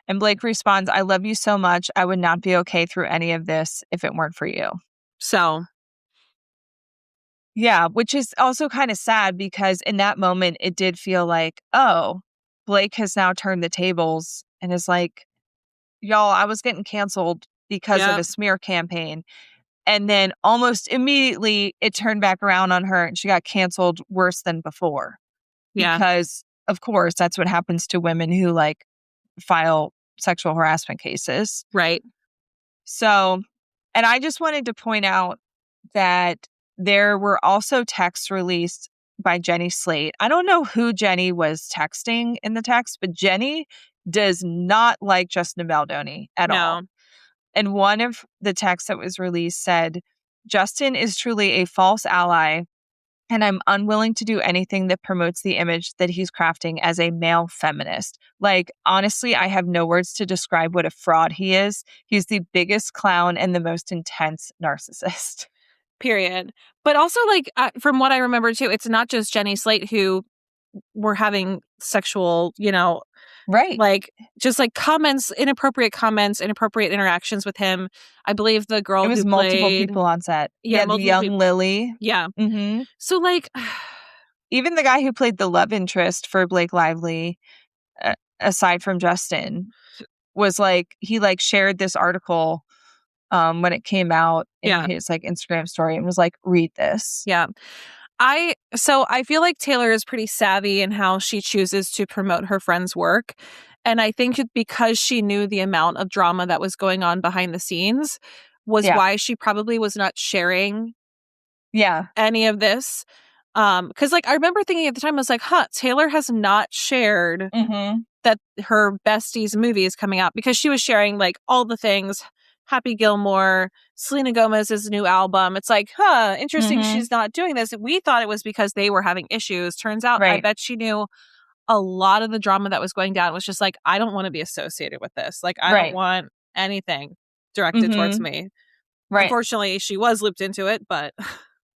And Blake responds, "I love you so much. I would not be okay through any of this if it weren't for you." So, yeah, which is also kind of sad because in that moment, it did feel like, oh, Blake has now turned the tables and is like, y'all, I was getting canceled because of yeah, a smear campaign. And then almost immediately it turned back around on her and she got canceled worse than before. yeah, Because, of course, that's what happens to women who like file sexual harassment cases. right. So, and I just wanted to point out that there were also texts released by Jenny Slate. I don't know who Jenny was texting in the text, but Jenny does not like Justin Baldoni at all. No, And one of the texts that was released said, "Justin is truly a false ally, and I'm unwilling to do anything that promotes the image that he's crafting as a male feminist." Like, honestly, I have no words to describe what a fraud he is. He's the biggest clown and the most intense narcissist. period. But also, like, from what I remember, too, it's not just Jenny Slate who were having sexual, Right. like, just like comments, inappropriate interactions with him. I believe the girl It was who multiple played, people on set. yeah, The multiple young people. Lily. Yeah. Hmm. So, like, Even the guy who played the love interest for Blake Lively, aside from Justin, was like, he like shared this article when it came out in yeah, his like Instagram story and was like, read this. yeah. I feel like Taylor is pretty savvy in how she chooses to promote her friend's work. And I think because she knew the amount of drama that was going on behind the scenes was Yeah. why she probably was not sharing Yeah. any of this. Because like I remember thinking at the time, I was like, Taylor has not shared Mm-hmm. that her bestie's movie is coming out, because she was sharing like all the things, Happy Gilmore, Selena Gomez's new album. It's like, interesting Mm-hmm. she's not doing this. We thought it was because they were having issues. Turns out, I Right. bet she knew a lot of the drama that was going down was just like, I don't want to be associated with this. Like, I don't Right. want anything directed towards Mm-hmm. me. Right. Unfortunately, she was looped into it, but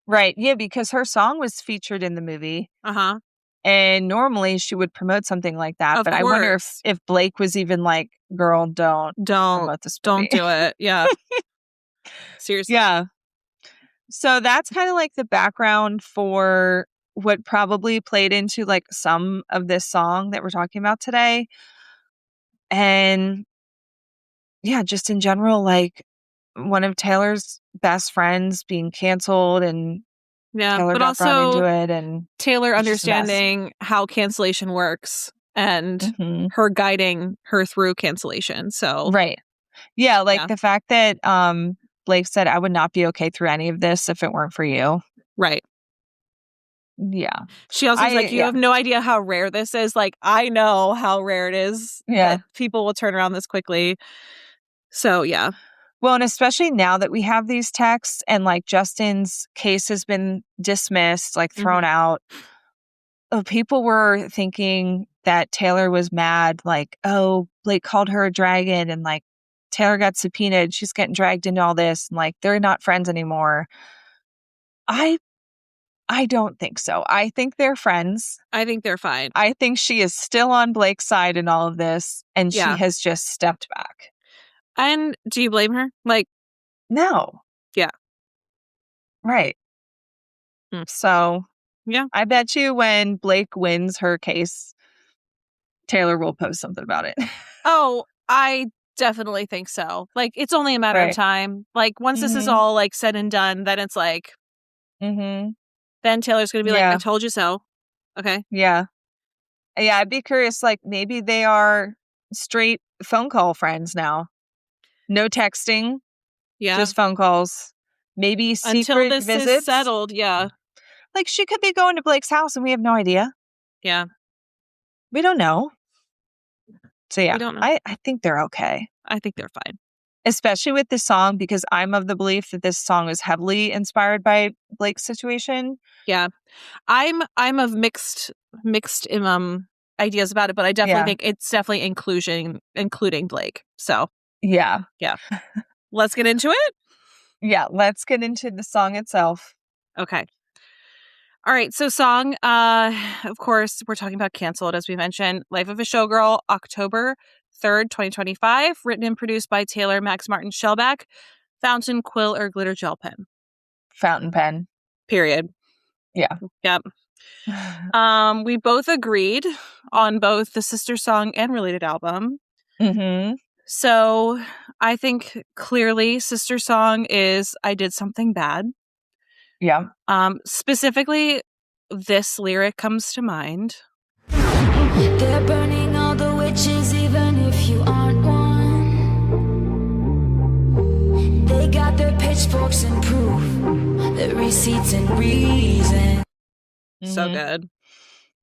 Right. Yeah, because her song was featured in the movie. uh-huh. And normally she would promote something like that. Of But I wonder if, course. if Blake was even like, girl, don't Don't promote this movie. do it. Yeah. Seriously. Yeah. So that's kind of like the background for what probably played into like some of this song that we're talking about today. And yeah, just in general, like one of Taylor's best friends being canceled and Yeah. Taylor But got brought also into it and Taylor it's just a mess. understanding how cancellation works and Mhm. her guiding her through cancellation. So, Right. Yeah, like yeah, the fact that Blake said, "I would not be okay through any of this if it weren't for you." right. Yeah. She also was like, you Yeah. have no idea how rare this is. Like, I know how rare it is Yeah. that people will turn around this quickly. So, yeah. Well, and especially now that we have these texts and like Justin's case has been dismissed, like thrown out, people were thinking that Taylor was mad, like, oh, Blake called her a dragon and like Taylor got subpoenaed. She's getting dragged into all this and like they're not friends anymore. I I don't think so. I think they're friends. I think they're fine. I think she is still on Blake's side in all of this and she Yeah. has just stepped back. And do you blame her? Like, No. yeah. Right. Hmm. So Yeah. I bet you when Blake wins her case, Taylor will post something about it. Oh, I definitely think so. Like, it's only a matter of Right. time. Like, once this is Mhm. all like said and done, then it's like, Mhm. then Taylor's going to be like, I Yeah. told you so. Okay. Yeah. Yeah, I'd be curious, like, maybe they are straight phone call friends now. No texting, Yeah. just phone calls. Maybe Until secret this is visits. settled. Yeah. Like, she could be going to Blake's house and we have no idea. Yeah. We don't know. So, yeah, We don't know. I think they're okay. I think they're fine. Especially with this song, because I'm of the belief that this song is heavily inspired by Blake's situation. Yeah. I'm of mixed ideas about it, but I definitely think it's definitely including Blake. So, yeah. Let's get into it. Yeah, let's get into the song itself. Okay. All right, so song, of course, we're talking about Canceled, as we mentioned. Life of a Showgirl, October 3rd, 2025. Written and produced by Taylor Max Martin Shellback. Fountain, quill, or glitter gel pen. Fountain pen. Period. Yeah. Yep. We both agreed on both the sister song and related album. Mm-hmm. So I think clearly sister song is I Did Something Bad. Yeah. Specifically, this lyric comes to mind. They're burning all the witches, even if you aren't one. They got their pitchforks and proof, their receipts and reason. So good.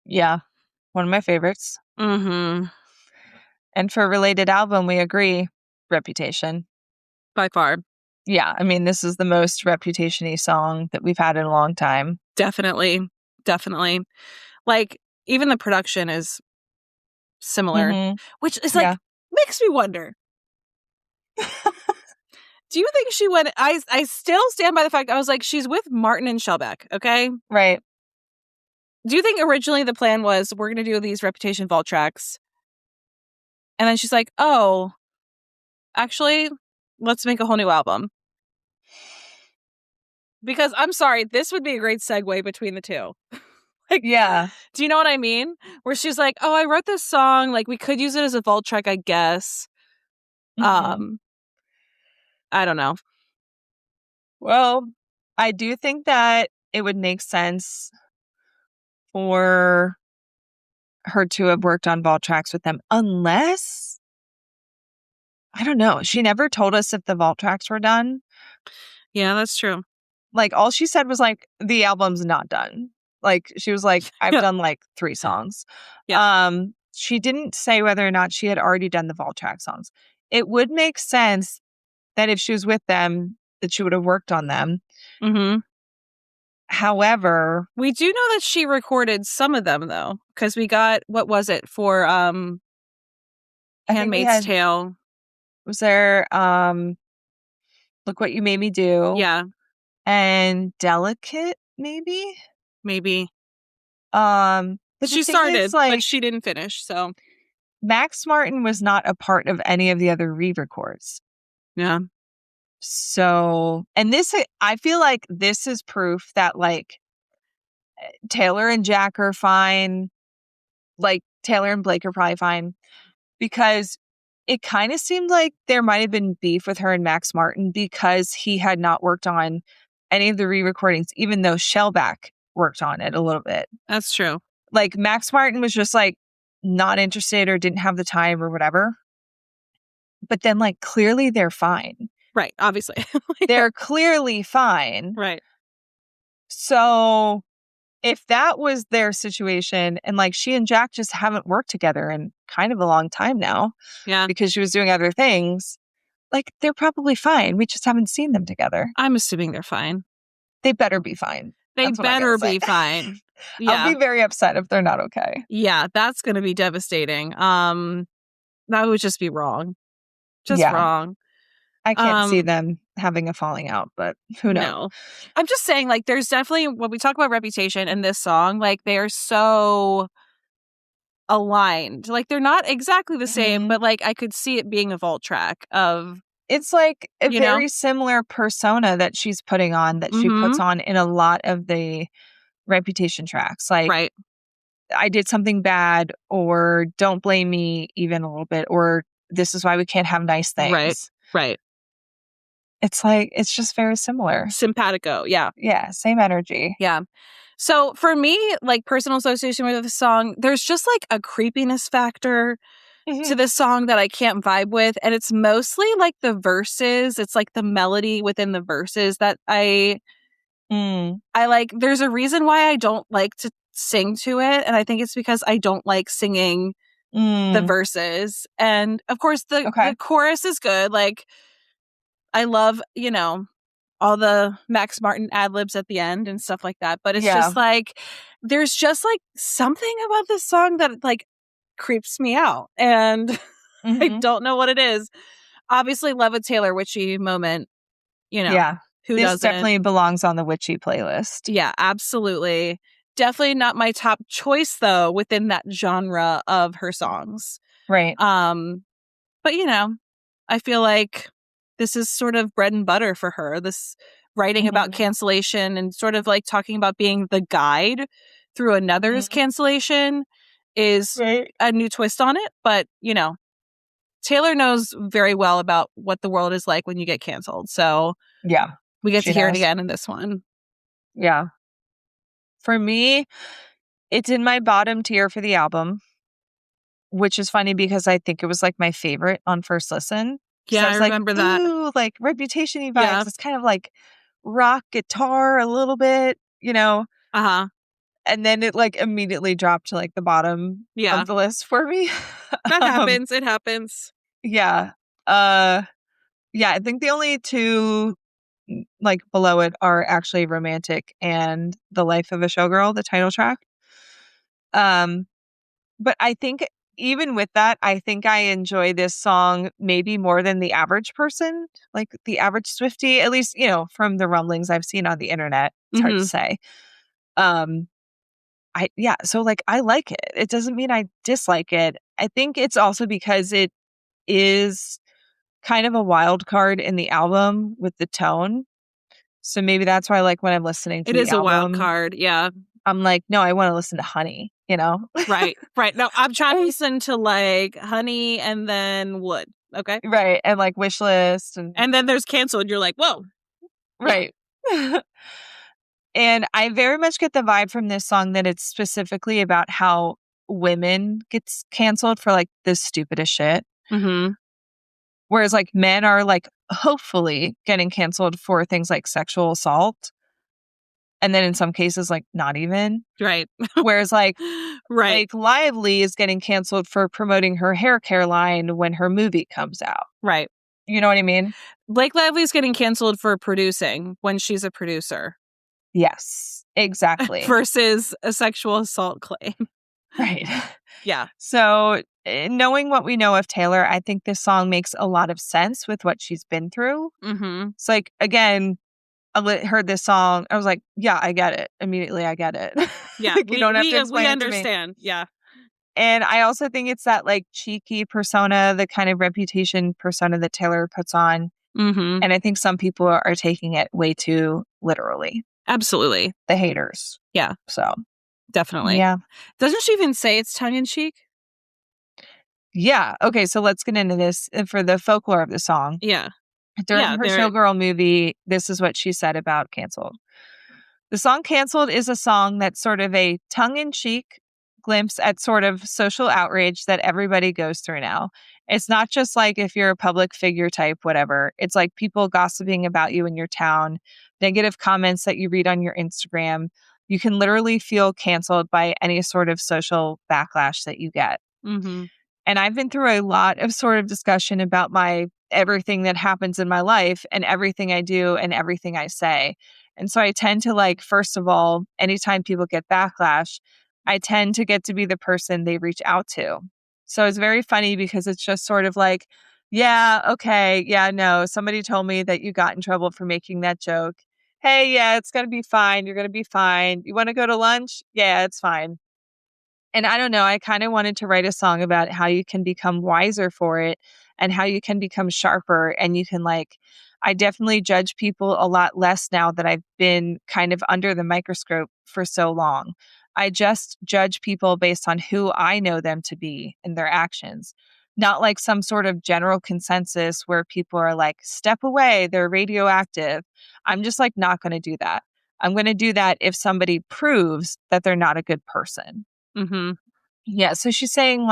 Yeah. One of my favorites. Mm-hmm. And for related album, we agree, Reputation. By far. Yeah. I mean, this is the most Reputation-y song that we've had in a long time. Definitely. Definitely. Like, even the production is similar, which is like, makes me wonder. Do you think she went, I still stand by the fact, I was like, she's with Martin and Shellback, okay? Right. Do you think originally the plan was, we're going to do these Reputation vault tracks? And then she's like, oh, actually, let's make a whole new album. Because I'm sorry, this would be a great segue between the two. Like, yeah. Do you know what I mean? Where she's like, oh, I wrote this song. Like, we could use it as a vault track, I guess. I don't know. Well, I do think that it would make sense for her to have worked on vault tracks with them, unless, I don't know, she never told us if the vault tracks were done. Yeah, that's true. Like, all she said was like, the album's not done. Like, she was like, I've done like 3 songs. Yeah. She didn't say whether or not she had already done the vault track songs. It would make sense that if she was with them, that she would have worked on them. Mm-hmm. However, we do know that she recorded some of them, though, because we got, what was it for Handmaid's Tale? Was there Look What You Made Me Do? Yeah. And Delicate, maybe? Maybe. But she started, but she didn't finish, so. Max Martin was not a part of any of the other re-records. Yeah. So, and this, I feel like this is proof that, like, Taylor and Jack are fine. Like, Taylor and Blake are probably fine. Because it kind of seemed like there might have been beef with her and Max Martin because he had not worked on any of the re-recordings, even though Shellback worked on it a little bit. That's true. Like, Max Martin was just, like, not interested or didn't have the time or whatever. But then, like, clearly they're fine. Right, obviously. They're clearly fine. Right. So if that was their situation, and like she and Jack just haven't worked together in kind of a long time now. Yeah. Because she was doing other things, like, they're probably fine. We just haven't seen them together. I'm assuming they're fine. They better be fine. They better be fine. Yeah. I'll be very upset if they're not okay. Yeah, that's going to be devastating. That would just be wrong. Just wrong. I can't see them having a falling out, but who knows? No. I'm just saying, like, there's definitely, when we talk about Reputation and this song, like, they are so aligned. Like, they're not exactly the same, but, like, I could see it being a vault track of... It's like a very similar persona that she's putting on, that she puts on in a lot of the Reputation tracks. Like, right. I did something bad, or don't blame me even a little bit, or this is why we can't have nice things. Right. It's like, it's just very similar. Simpatico, yeah. Yeah, same energy. Yeah. So for me, like, personal association with the song, there's just like a creepiness factor to this song that I can't vibe with. And it's mostly like the verses. It's like the melody within the verses that I There's a reason why I don't like to sing to it. And I think it's because I don't like singing the verses. And of course, the chorus is good. Like, I love, all the Max Martin Adlibs at the end and stuff like that. But it's just like, there's just like something about this song that like creeps me out. And I don't know what it is. Obviously, love a Taylor Witchy moment. Who this doesn't? Definitely belongs on the Witchy playlist. Yeah, absolutely. Definitely not my top choice though within that genre of her songs. Right. But I feel like this is sort of bread and butter for her. This writing about cancellation and sort of like talking about being the guide through another's cancellation is a new twist on it. But Taylor knows very well about what the world is like when you get canceled. So yeah, we get to hear it again in this one. Yeah. For me, it's in my bottom tier for the album, which is funny because I think it was like my favorite on first listen. Yeah, so I remember that. Ooh, like Reputation-y vibes. Yeah. It's kind of like rock guitar a little bit, Uh-huh. And then it like immediately dropped to like the bottom of the list for me. That happens. It happens. Yeah. Yeah, I think the only two like below it are actually Romantic and The Life of a Showgirl, the title track. But I think even with that, I think I enjoy this song maybe more than the average person, like the average Swiftie, at least, from the rumblings I've seen on the internet. It's hard to say. So like I like it. It doesn't mean I dislike it. I think it's also because it is kind of a wild card in the album with the tone. So maybe that's why, like, when I'm listening to the album, it is a wild card. Yeah. I'm like, no, I want to listen to Honey, Right. No, I'm trying to listen to like Honey and then Wood. Okay. Right. And like Wishlist. And then there's Canceled. You're like, whoa. Right. And I very much get the vibe from this song that it's specifically about how women gets canceled for like the stupidest shit. Whereas like men are like hopefully getting canceled for things like sexual assault. And then in some cases, like not even. Right. Whereas like Lively is getting canceled for promoting her hair care line when her movie comes out. Right. You know what I mean? Blake Lively is getting canceled for producing when she's a producer. Yes, exactly. Versus a sexual assault claim. Right. Yeah. So knowing what we know of Taylor, I think this song makes a lot of sense with what she's been through. It's like, again, I heard this song. I was like, yeah, I get it. Immediately, I get it. Yeah. You don't have to explain we it to me. understand. Yeah. And I also think it's that like cheeky persona, the kind of reputation persona that Taylor puts on. And I think some people are taking it way too literally. Absolutely. The haters. Yeah. So. Definitely. Yeah. Doesn't she even say it's tongue in cheek? Yeah. Okay. So let's get into this for the folklore of the song. Yeah. During her Showgirl movie, this is what she said about Canceled. The song Canceled is a song that's sort of a tongue-in-cheek glimpse at sort of social outrage that everybody goes through now. It's not just like if you're a public figure type, whatever. It's like people gossiping about you in your town, negative comments that you read on your Instagram. You can literally feel canceled by any sort of social backlash that you get. And I've been through a lot of sort of discussion about everything that happens in my life and everything I do and everything I say. And so I tend to like, first of all, anytime people get backlash, I tend to get to be the person they reach out to. So it's very funny because it's just sort of like, yeah, okay, yeah, no, somebody told me that you got in trouble for making that joke. Hey, yeah, it's going to be fine. You're going to be fine. You want to go to lunch? Yeah, it's fine. And I don't know, I kind of wanted to write a song about how you can become wiser for it and how you can become sharper. And you can I definitely judge people a lot less now that I've been kind of under the microscope for so long. I just judge people based on who I know them to be and their actions, not like some sort of general consensus where people are like, step away, they're radioactive. I'm just like, not going to do that. I'm going to do that if somebody proves that they're not a good person. Yeah. So she's saying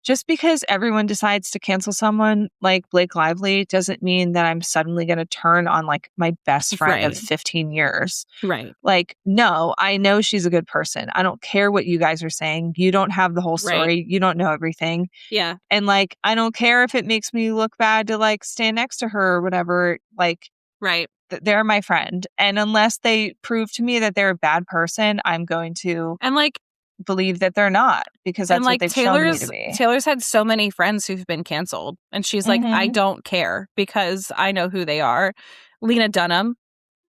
just because everyone decides to cancel someone like Blake Lively doesn't mean that I'm suddenly going to turn on like my best friend of Right. 15 years. Right. Like, no, I know she's a good person. I don't care what you guys are saying. You don't have the whole story. Right. You don't know everything. Yeah. And like, I don't care if it makes me look bad to like stand next to her or whatever. Like, Right. they're my friend. And unless they prove to me that they're a bad person, I'm going to And like believe that they're not, because that's what they've shown me to be. Taylor's had so many friends who've been canceled, and she's like, I don't care because I know who they are. Lena Dunham,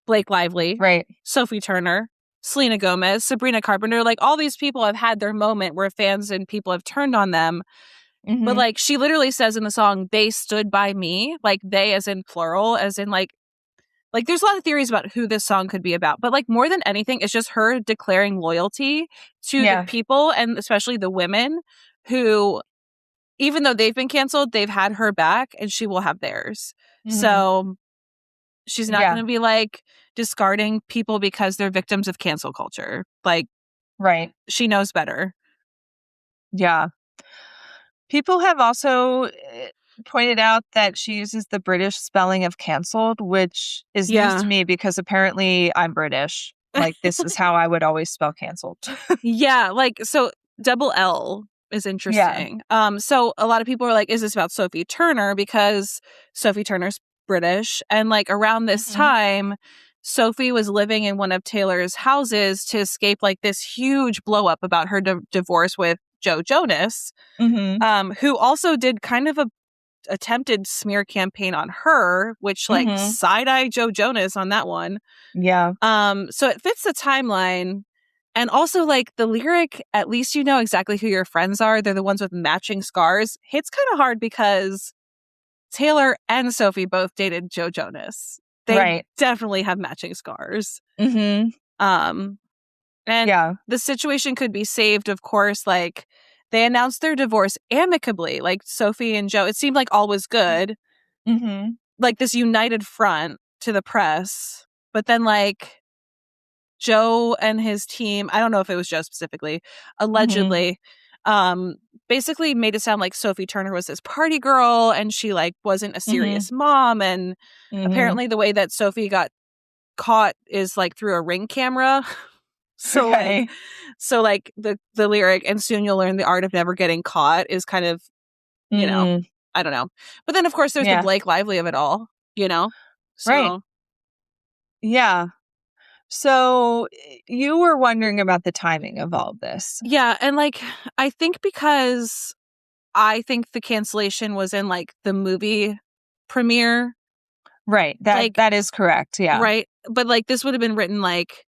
Blake Lively, Right. Sophie Turner, Selena Gomez, Sabrina Carpenter, like all these people have had their moment where fans and people have turned on them. But like she literally says in the song, they stood by me, like they as in plural, as in like there's a lot of theories about who this song could be about. But like more than anything, it's just her declaring loyalty to the people, and especially the women who, even though they've been canceled, they've had her back and she will have theirs. So she's not going to be like discarding people because they're victims of cancel culture. Like, right. She knows better. Yeah. People have also pointed out that she uses the British spelling of canceled, which is news to me because apparently I'm British. Like, this is how I would always spell canceled. Yeah. Like, so double L is interesting. So a lot of people are like, is this about Sophie Turner? Because Sophie Turner's British. And like around this time, Sophie was living in one of Taylor's houses to escape like this huge blow up about her divorce with Joe Jonas, who also did kind of a attempted smear campaign on her, which like side-eye Joe Jonas on that one. Yeah. So it fits the timeline. And also like the lyric, at least you know exactly who your friends are. They're the ones with matching scars. Hits kind of hard because Taylor and Sophie both dated Joe Jonas. They definitely have matching scars. And the situation could be saved, of course, like they announced their divorce amicably, like Sophie and Joe. It seemed like all was good. Like this united front to the press. But then like Joe and his team, I don't know if it was Joe specifically, allegedly, basically made it sound like Sophie Turner was this party girl and she like wasn't a serious mom. And apparently the way that Sophie got caught is like through a Ring camera. So like the lyric, and soon you'll learn the art of never getting caught, is kind of, you know, I don't know. But then of course there's the Blake Lively of it all, you know? So. Yeah. So you were wondering about the timing of all of this. Yeah. And like, I think because I think the cancellation was in like the movie premiere. Right. That is correct. Yeah. Right. But like this would have been written like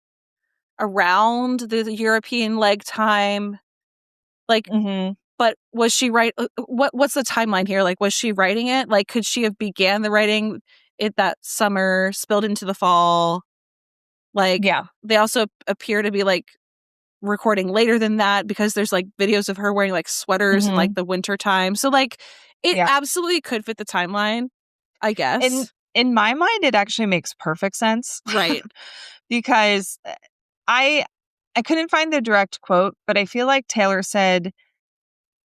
around the European leg time. Like, but was she what's the timeline here? Like, was she writing it? Like, could she have began the writing it that summer, spilled into the fall? Like, they also appear to be like recording later than that because there's like videos of her wearing like sweaters in like the winter time. So like it absolutely could fit the timeline, I guess. In my mind, it actually makes perfect sense. Right. Because I couldn't find the direct quote, but I feel like Taylor said,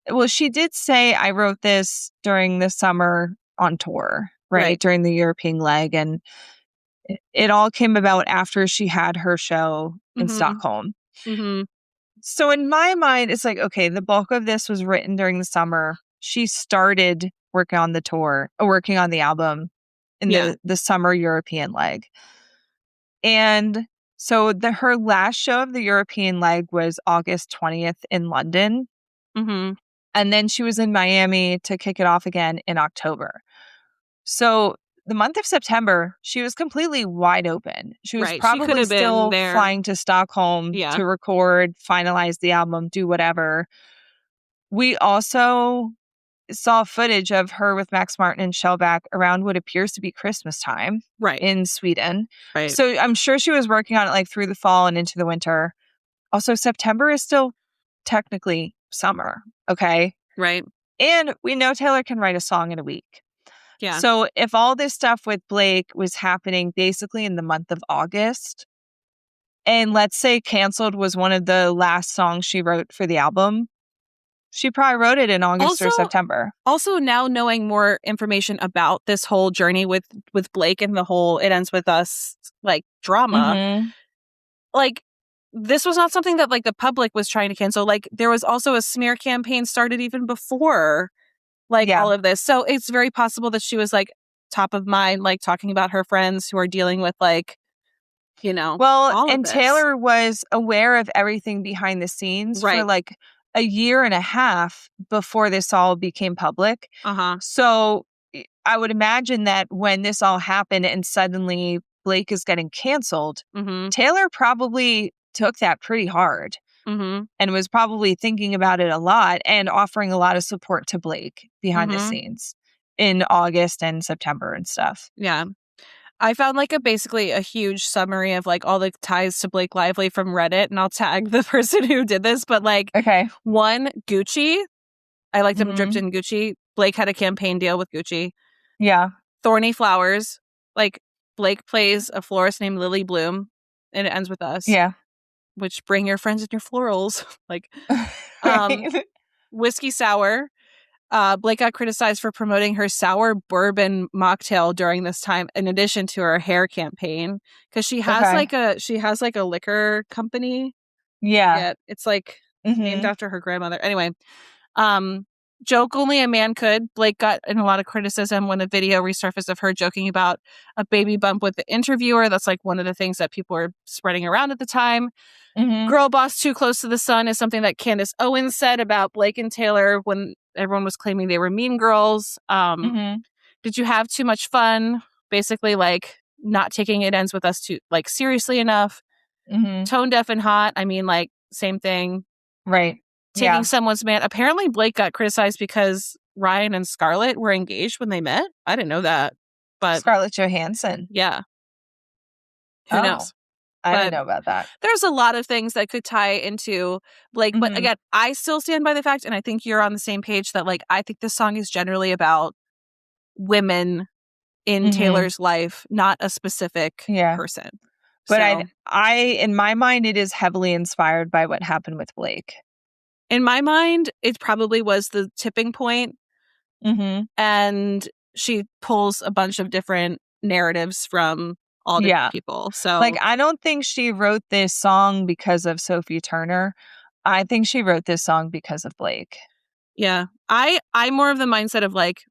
well, she did say, I wrote this during the summer on tour, right? During the European leg. And it all came about after she had her show in Stockholm. So in my mind, it's like, okay, the bulk of this was written during the summer. She started working on the tour, working on the album in the summer European leg. And so her last show of the European leg was August 20th in London. And then she was in Miami to kick it off again in October. So the month of September, she was completely wide open. She was probably still flying to Stockholm to record, finalize the album, do whatever. We also saw footage of her with Max Martin and Shellback around what appears to be Christmas time in Sweden. So I'm sure she was working on it like through the fall and into the winter. Also, September is still technically summer, okay? Right. And we know Taylor can write a song in a week. Yeah. So if all this stuff with Blake was happening basically in the month of August, and let's say Canceled was one of the last songs she wrote for the album, She probably wrote it in August or Also- September. Also, now knowing more information about this whole journey with Blake and the whole It Ends With Us like drama, Mhm. like this was not something that like the public was trying to cancel. Like there was also a smear campaign started even before like Yeah. all of this. So it's very possible that she was like top of mind, like talking about her friends who are dealing with like, you know, Well, all of and this. Taylor was aware of everything behind the scenes for Right. like a year and a half before this all became public. Uh-huh. So I would imagine that when this all happened and suddenly Blake is getting canceled, Mm-hmm. Taylor probably took that pretty hard Mm-hmm. and was probably thinking about it a lot and offering a lot of support to Blake behind the Mhm. scenes in August and September and stuff. Yeah. I found like basically a huge summary of like all the ties to Blake Lively from Reddit, and I'll tag the person who did this. But like Okay. one, Gucci. I liked them dripped Mhm. in Gucci. Blake had a campaign deal with Gucci. Yeah. Thorny Flowers. Like Blake plays a florist named Lily Bloom, and It Ends With Us. Yeah. Which bring your friends and your florals. Like Right. Whiskey Sour. Blake got criticized for promoting her sour bourbon mocktail during this time, in addition to her hair campaign, because she has Okay. a liquor company. Yeah. Yeah, it's like named Mhm. after her grandmother. Anyway, joke only a man could. Blake got in a lot of criticism when a video resurfaced of her joking about a baby bump with the interviewer. That's like one of the things that people were spreading around at the time. Mhm. Girl boss too close to the sun is something that Candace Owens said about Blake and Taylor when everyone was claiming they were mean girls. Mhm. Did you have too much fun? Basically, like not taking It Ends With Us too like seriously enough. Mhm. Tone deaf and hot. I mean, like same thing. Right. Taking Yeah. someone's man. Apparently, Blake got criticized because Ryan and Scarlett were engaged when they met. I didn't know that, but Scarlett Johansson. yeah, who Oh, knows? I didn't But know about that. there's a lot of things that could tie into Blake. But Mhm. again, I still stand by the fact, and I think you're on the same page, that like I think this song is generally about women in Mhm. Taylor's life, not a specific Yeah. person. But So I in my mind it is heavily inspired by what happened with Blake. in my mind, it probably was the tipping point, Mhm. and she pulls a bunch of different narratives from all different Yeah. people. So Like I don't think she wrote this song because of Sophie Turner. I think she wrote this song because of Blake. yeah, I'm more of the mindset of like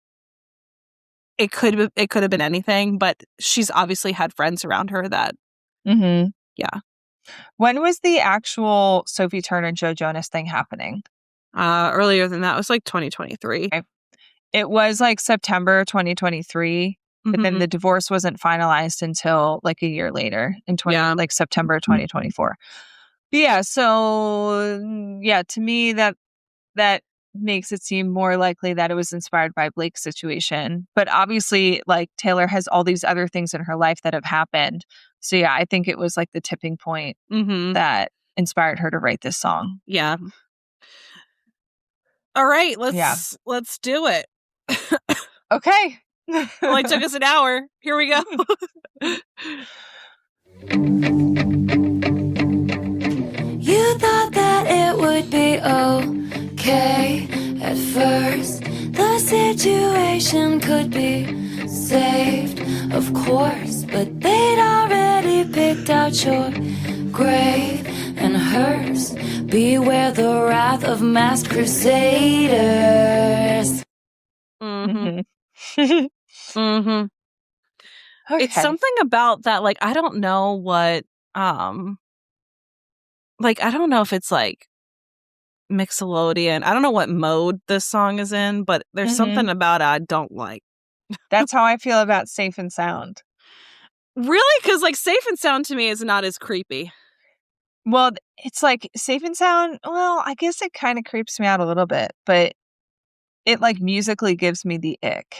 it could have been anything, but she's obviously had friends around her that Mhm. yeah. When was the actual Sophie Turner Joe Jonas thing happening? Earlier than that, it was like 2023. Okay. It was like September 2023, but then Mhm. the divorce wasn't finalized until like a year later in Yeah. September 2024. But yeah, so yeah, to me that makes it seem more likely that it was inspired by Blake's situation. But obviously, like Taylor has all these other things in her life that have happened. So yeah, I think it was like the tipping point Mhm. that inspired her to write this song. Yeah. All right, Yeah. let's do it. Okay. Only took us an hour. Here we go. You thought that it would be okay at first. The situation could be saved, of course, but they'd already picked out your grave and hers. Beware the wrath of masked crusaders. Mhm. Mhm. Mhm. Okay. It's something about that, like I don't know what like I don't know if it's like Mixolydian. I don't know what mode this song is in, but there's Mhm. something about it I don't like. That's how I feel about Safe and Sound. Really? Because like Safe and Sound to me is not as creepy. Well, it's like Safe and Sound, well, I guess it kind of creeps me out a little bit, but it like musically gives me the ick.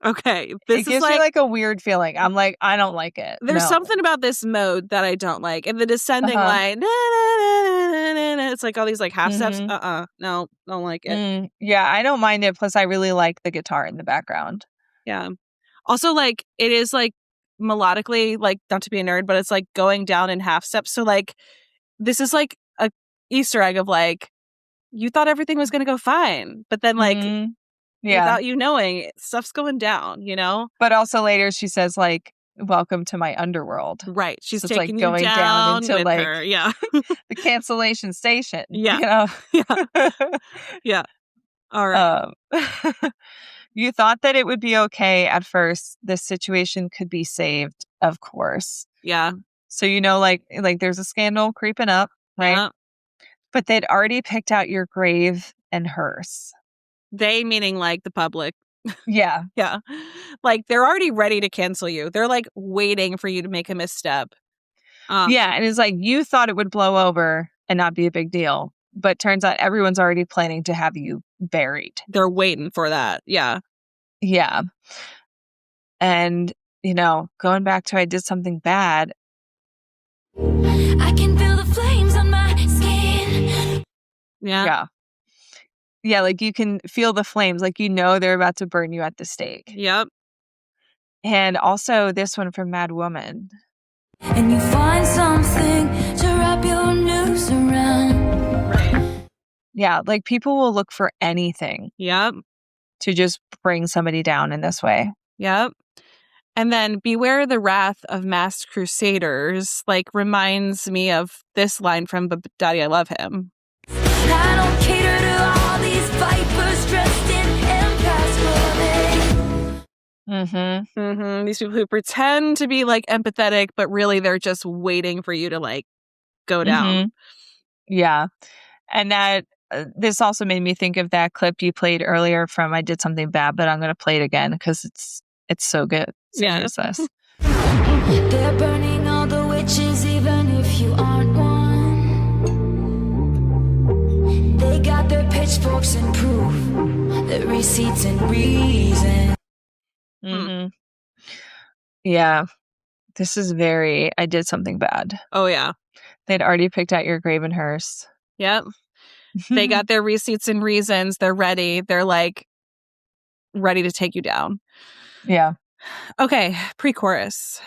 Okay. It This is gives me like a weird feeling. I'm like, I don't like it. there's No. something about this mode that I don't like. And the descending Uh-huh. line, na, na, na, na, na, na, it's like all these like half steps. Mhm. No, don't like it. Yeah, I don't mind it. Plus, I really like the guitar in the background. Yeah. Also, like it is like melodically, like not to be a nerd, but it's like going down in half steps. So like this is like a Easter egg of like you thought everything was going to go fine. But then, like, without you knowing, stuff's going down, you know? But also later she says, like, welcome to my underworld. Right. She's So it's taking like you going down into with like her. Yeah. the cancellation station. Yeah. You know? Yeah. Yeah. All right. You thought that it would be okay at first. This situation could be saved, of course. Yeah. So, you know, like there's a scandal creeping up, right? Yeah. But they'd already picked out your grave and hearse. They meaning like the public. Yeah. Yeah. Like they're already ready to cancel you. They're like waiting for you to make a misstep. Yeah. And it's like you thought it would blow over and not be a big deal. But turns out everyone's already planning to have you buried. They're waiting for that. Yeah. Yeah. And, you know, going back to I did something bad. I can feel the flames on my skin. Yeah. Yeah. Yeah, like you can feel the flames, like you know they're about to burn you at the stake. Yep. And also this one from Mad Woman. And you find something to wrap your noose around. Right. Yeah, like people will look for anything. Yep. To just bring somebody down in this way. Yep. And then beware the wrath of masked crusaders, like reminds me of this line from But Daddy, I Love Him. I don't cater to all these vipers dressed in empath. These people who pretend to be like empathetic, but really they're just waiting for you to like go down. Yeah. And that this also made me think of that clip you played earlier from I Did Something Bad, but I'm going to play it again because it's so good. So here's this. They're burning all the witches even if you aren't one. They got their pitchforks and proof, their receipts and reason. Yeah. This is very I Did Something Bad. Oh, yeah. They'd already picked out your grave and hearse. Yep. They got their receipts and reasons. They're ready. They're like ready to take you down. Yeah. Okay. Pre-chorus.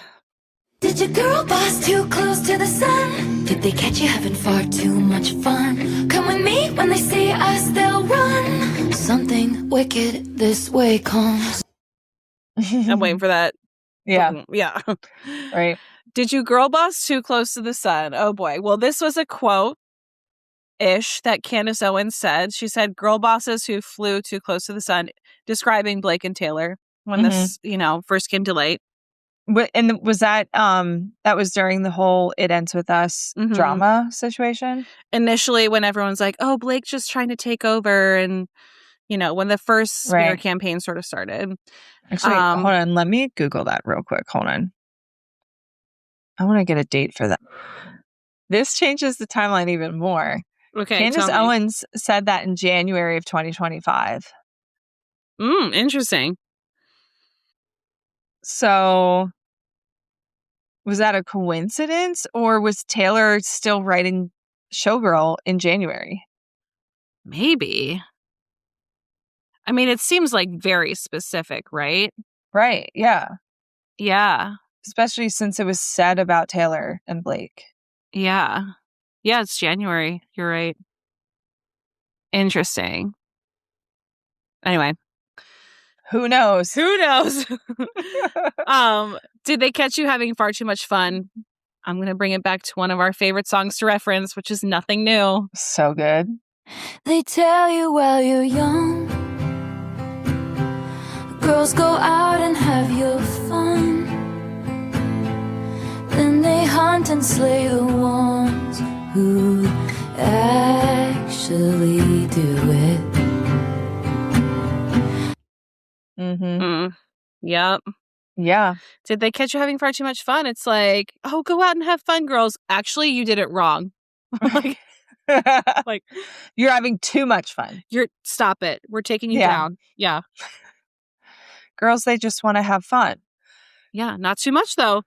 Did your girl boss too close to the sun? Did they catch you having far too much fun? Come with me, when they see us, they'll run. Something wicked this way comes. I'm waiting for that. Yeah. Yeah. Right. Did you girl boss too close to the sun? Oh boy. Well, this was a quote-ish that Candace Owens said. She said, girl bosses who flew too close to the sun, describing Blake and Taylor when this, you know, first came to light. And was that that was during the whole It Ends With Us drama situation? Initially, when everyone's like, oh, Blake's just trying to take over. And, you know, when the first smear campaign sort of started. Actually, hold on. Let me Google that real quick. Hold on. I want to get a date for that. This changes the timeline even more. Okay. Candace Owens said that in January of 2025. Interesting. So was that a coincidence or was Taylor still writing Showgirl in January? Maybe. I mean, it seems like very specific, right? Right. Yeah. Yeah. Especially since it was said about Taylor and Blake. Yeah. Yeah, it's January. You're right. Interesting. Anyway. Who knows? Who knows? Did they catch you having far too much fun? I'm going to bring it back to one of our favorite songs to reference, which is Nothing New. So good. They tell you while you're young, girls go out and have your fun. Then they hunt and slay the ones who actually do it. Yep. Yeah. Did they catch you having far too much fun? It's like, oh, go out and have fun, girls. Actually, you did it wrong. like you're having too much fun. Stop it. We're taking you down. Yeah. Girls, they just want to have fun. Yeah. Not too much, though.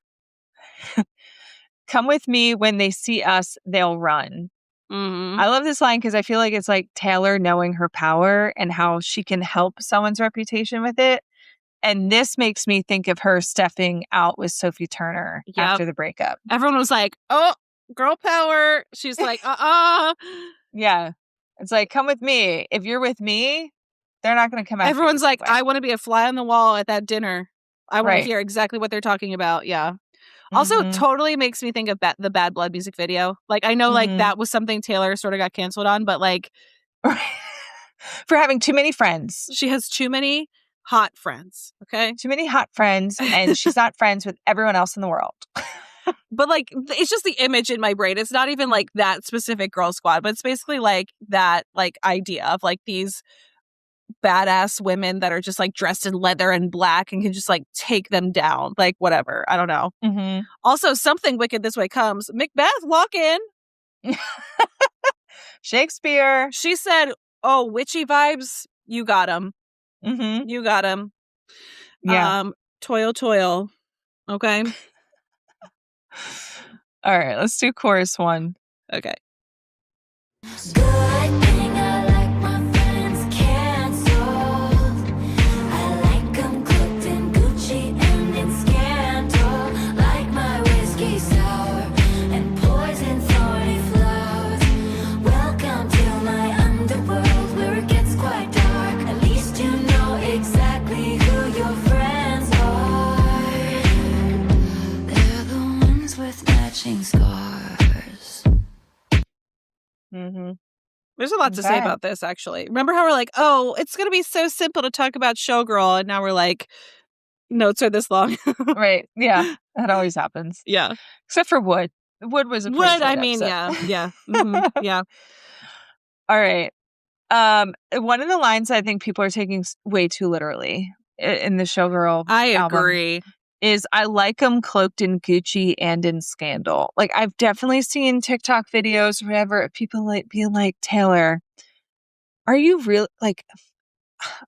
Come with me, when they see us, they'll run. I love this line because I feel like it's like Taylor knowing her power and how she can help someone's reputation with it. And this makes me think of her stepping out with Sophie Turner after the breakup. Everyone was like, oh, girl power. She's like, Yeah. It's like, come with me. If you're with me, they're not going to come after Everyone's you. like, I want to be a fly on the wall at that dinner. I want to Right. hear exactly what they're talking about. Yeah. Also, Mhm. totally makes me think of the Bad Blood music video. Like, I know, like, Mhm. that was something Taylor sort of got canceled on, but, like, For having too many friends. she has too many hot friends, okay? Too many hot friends, and she's not friends with everyone else in the world. But, like, it's just the image in my brain. It's not even, like, that specific girl squad, but it's basically, like, that, like, idea of, like, these badass women that are just, like, dressed in leather and black and can just, like, take them down. Like, whatever. I don't know. Mhm. Also, something wicked this way comes. MacBeth, walk in. Shakespeare. She said, oh, witchy vibes. You got them. Mhm. You got them. Yeah. Toil. Okay. All right, let's do chorus 1. Okay. Good thing I like my friends canceled. I like 'em cooked in Gucci and in scandal. Like my whiskey sour and poison thorny flowers. Welcome to my underworld where it gets quite dark. At least you know exactly who your friends are. They're the ones with matching scars. Mhm. There's a lot to say Okay. about this, actually. Remember how we're like, oh, it's going to be so simple to talk about Showgirl. And now we're like, notes are this long. Right. Yeah. That always happens. Yeah. Except for Wood. Wood was a pretty What? short I mean, episode. yeah. Yeah. All right. One of the lines I think people are taking way too literally in the Showgirl I album agree. is I like them cloaked in Gucci and in scandal. Like, I've definitely seen TikTok videos or whatever of people like being like, Taylor, are you real? Like,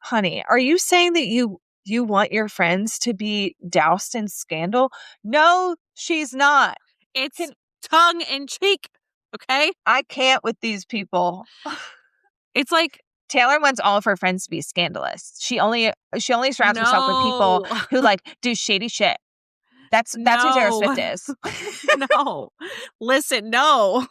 honey, are you saying that you want your friends to be doused in scandal? No, she's not. It's tongue in cheek. Okay. I can't with these people. It's like, Taylor wants all of her friends to be scandalous. She only surrounds herself with people no. who like do shady shit. That's who Taylor Swift is. No. Listen, no.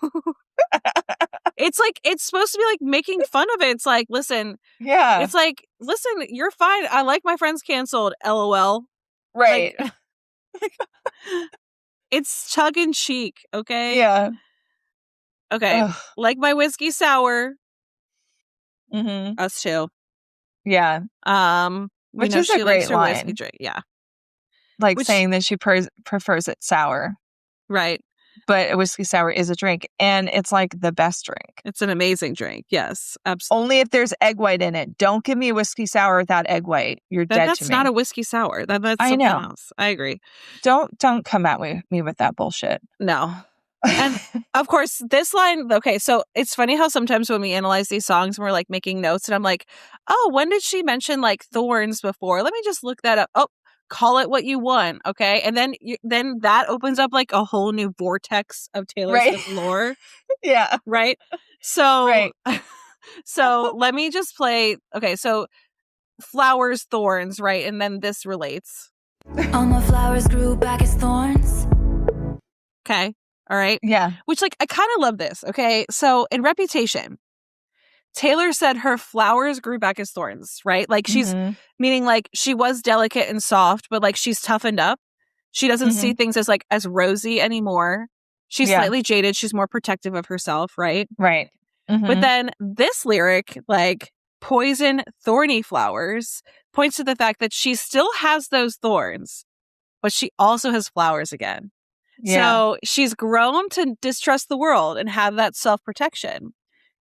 It's like, it's supposed to be like making fun of it. It's like, listen, Yeah. it's like, listen, you're fine. I like my friends canceled. LOL. Right. Like, it's tongue in cheek. Okay. Yeah. Okay. Ugh. Like my whiskey sour. Mhm. Us too. Yeah. Which is a she likes great her whiskey line. drink. Yeah. Like Which- saying that she prefers it sour, Right. but a whiskey sour is a drink, and it's like the best drink. It's an amazing drink. Yes. Absolutely. Only if there's egg white in it. Don't give me a whiskey sour without egg white. You're dead to That's me. not a whiskey sour. That's I something know. else. I agree. Don't come at me with that bullshit. No. And of course, this line, okay, so it's funny how sometimes when we analyze these songs and we're like making notes and I'm like, oh, when did she mention like thorns before? Let me just look that up. Oh, call it what you want. Okay. And then then that opens up like a whole new vortex of Taylor Swift lore. Yeah. Right. So, Right. So let me just play. Okay. So flowers, thorns, right? And then this relates. All my flowers grew back as thorns. Okay. All right. Yeah. Which, like, I kind of love this. Okay. So in Reputation, Taylor said her flowers grew back as thorns, right? Like she's meaning like she was delicate and soft, but like she's toughened up. She doesn't see things as like as rosy anymore. She's slightly jaded. She's more protective of herself, right? Right. But then this lyric, like poison thorny flowers, points to the fact that she still has those thorns, but she also has flowers again. Yeah. So she's grown to distrust the world and have that self-protection.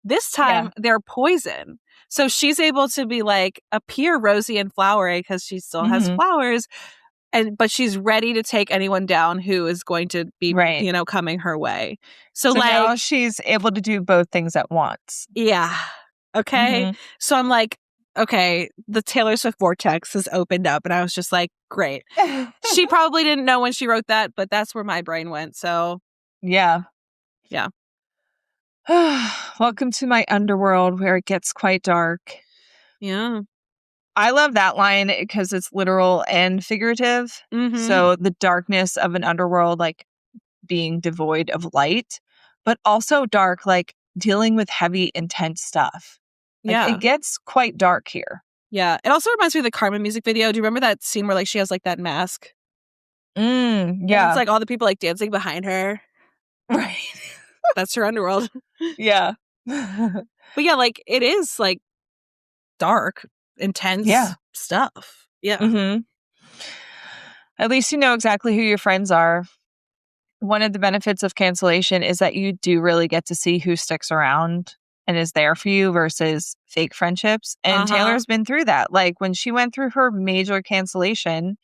This time they're poison. So she's able to be like appear rosy and flowery because she still has flowers. But she's ready to take anyone down who is going to be, you know, coming her way. So like now she's able to do both things at once. Yeah. Okay. So I'm like, okay, the Taylor Swift vortex has opened up. And I was just like, great. She probably didn't know when she wrote that, but that's where my brain went. So yeah. Yeah. Welcome to my underworld where it gets quite dark. Yeah. I love that line because it's literal and figurative. So the darkness of an underworld, like being devoid of light, but also dark, like dealing with heavy, intense stuff. Like, Yeah. it gets quite dark here. Yeah. It also reminds me of the Carmen music video. Do you remember that scene where like she has like that mask? Yeah. And it's like all the people like dancing behind her. Right. That's her Underworld. Yeah. But yeah, like it is like dark, intense stuff. Yeah. Mm-hmm. At least you know exactly who your friends are. One of the benefits of cancellation is that you do really get to see who sticks around and is there for you versus fake friendships. And Taylor's been through that. Like when she went through her major cancellation,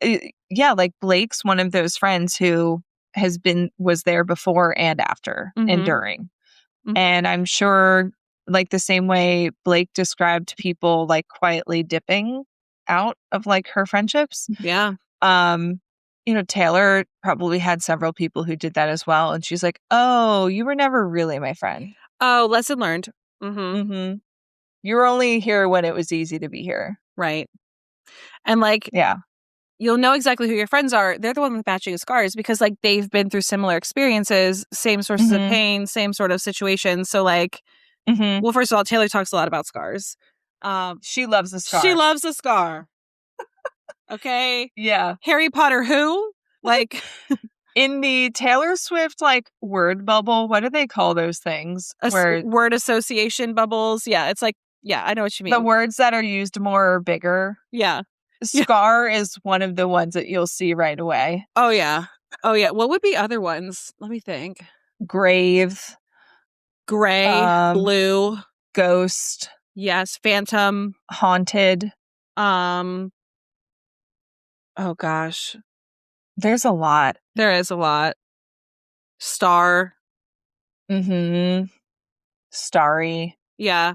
like Blake's one of those friends who was there before and after and during. And I'm sure like the same way Blake described people like quietly dipping out of like her friendships. Yeah. Taylor probably had several people who did that as well. And she's like, oh, you were never really my friend. Oh, lesson learned. You were only here when it was easy to be here. Right. And like, you'll know exactly who your friends are. They're the one with matching scars because like they've been through similar experiences, same sources of pain, same sort of situations. So like, well, first of all, Taylor talks a lot about scars. She loves a scar. She loves a scar. Okay. Yeah. Harry Potter who? Like in the Taylor Swift like word bubble, what do they call those things? Word association bubbles. Yeah, it's like, yeah, I know what you mean. The words that are used more or bigger. Yeah. Scar is one of the ones that you'll see right away. Oh yeah. What would be other ones? Let me think. Grave. Gray. Blue. Ghost. Yes. Phantom. Haunted. Oh gosh. There's a lot. There is a lot. Star. Starry. Yeah.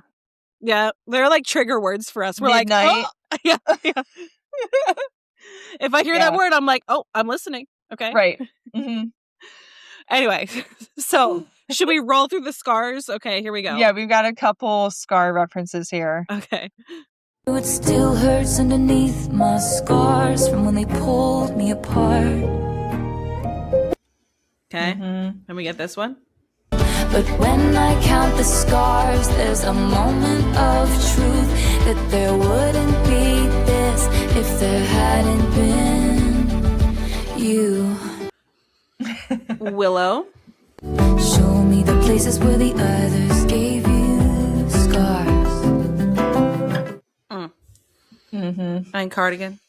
Yeah. They're like trigger words for us. We're Midnight. like, oh! Yeah. If I hear that word, I'm like, oh, I'm listening. Okay. Right. Anyway, so should we roll through the scars? Okay, here we go. Yeah, we've got a couple scar references here. Okay. It still hurts underneath my scars from when they pulled me apart. Okay. Let me get this one. But when I count the scars, there's a moment of truth that there wouldn't be this if there hadn't been you. Willow. Show me the places where the others gave you scars. And Cardigan.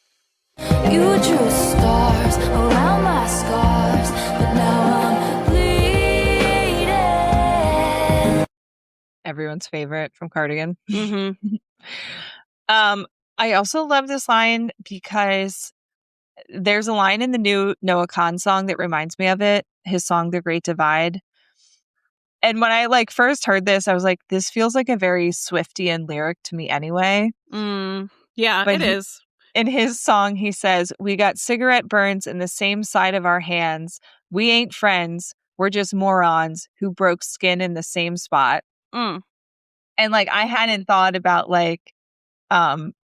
You drew stars around my scars, but now I'm bleeding. Everyone's favorite from Cardigan. I also love this line because there's a line in the new Noah Kahn song that reminds me of it. His song, The Great Divide. And when I like first heard this, I was like, this feels like a very Swiftian lyric to me anyway. Yeah, but it is. In his song, he says, we got cigarette burns in the same side of our hands. We ain't friends. We're just morons who broke skin in the same spot. And like, I hadn't thought about like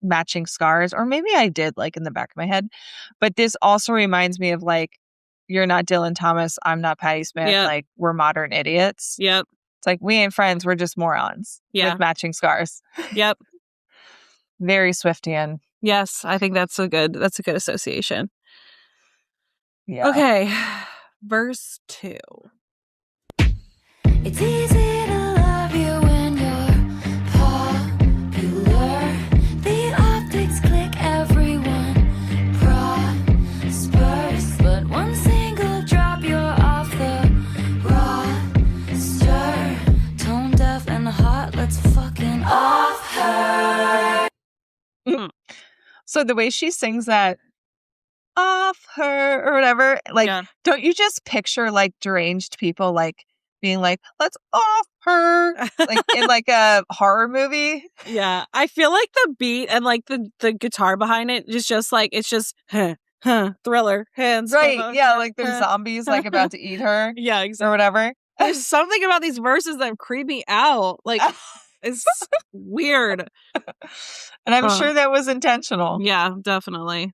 matching scars, or maybe I did like in the back of my head. But this also reminds me of like, you're not Dylan Thomas. I'm not Patti Smith. Yep. Like, we're modern idiots. Yep. It's like, we ain't friends. We're just morons with matching scars. Yep. Very Swiftian. Yes, I think that's a good association. Yeah. Okay. Verse 2. It's easy to love you when you're popular. The optics click, everyone prospers. But one single drop, you're off the roster. Tone deaf and hot, let's fucking off her. So the way she sings that off her or whatever, like, don't you just picture like deranged people like being like, let's off her, like in like a horror movie? Yeah, I feel like the beat and like the guitar behind it is just like, it's just thriller hands, right? Yeah, like there's zombies like about to eat her. Yeah, exactly. Or whatever. There's something about these verses that creep me out. Like, it's weird. And I'm sure that was intentional. Yeah, definitely.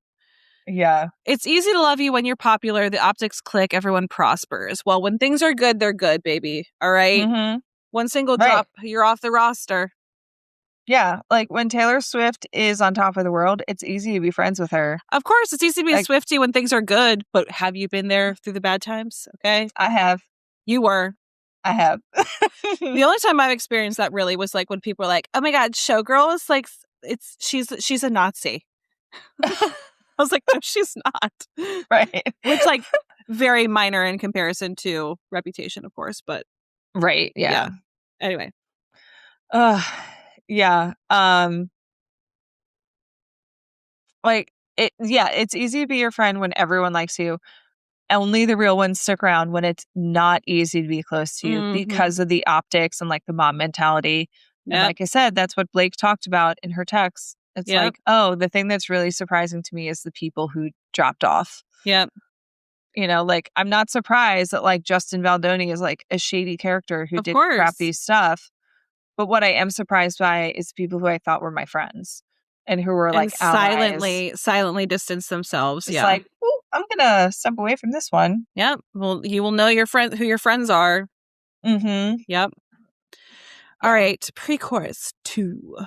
Yeah. It's easy to love you when you're popular. The optics click. Everyone prospers. Well, when things are good, they're good, baby. All right? One single Right. drop, you're off the roster. Yeah, like when Taylor Swift is on top of the world, it's easy to be friends with her. Of course, it's easy to be a Like- Swiftie when things are good, but have you been there through the bad times? Okay. I have. You were. I have. The only time I've experienced that really was like when people were like, "Oh my god, Showgirl is like she's a Nazi." I was like, "No, she's not." Right. Which like very minor in comparison to Reputation, of course, but Right. Yeah. anyway. Yeah. Like it's easy to be your friend when everyone likes you. Only the real ones stick around when it's not easy to be close to you Mhm. because of the optics and like the mom mentality. And Yep. like I said, that's what Blake talked about in her text. It's Yep. like, oh, the thing that's really surprising to me is the people who dropped off. Yep. You know, like I'm not surprised that like Justin Baldoni is like a shady character who Of did course. crappy stuff. But what I am surprised by is people who I thought were my friends and who were like and silently distance themselves. It's yeah. like, oh, I'm gonna step away from this one. Yeah. Well, you will know who your friends are. Mm-hmm. Yep. All right. Pre-chorus 2.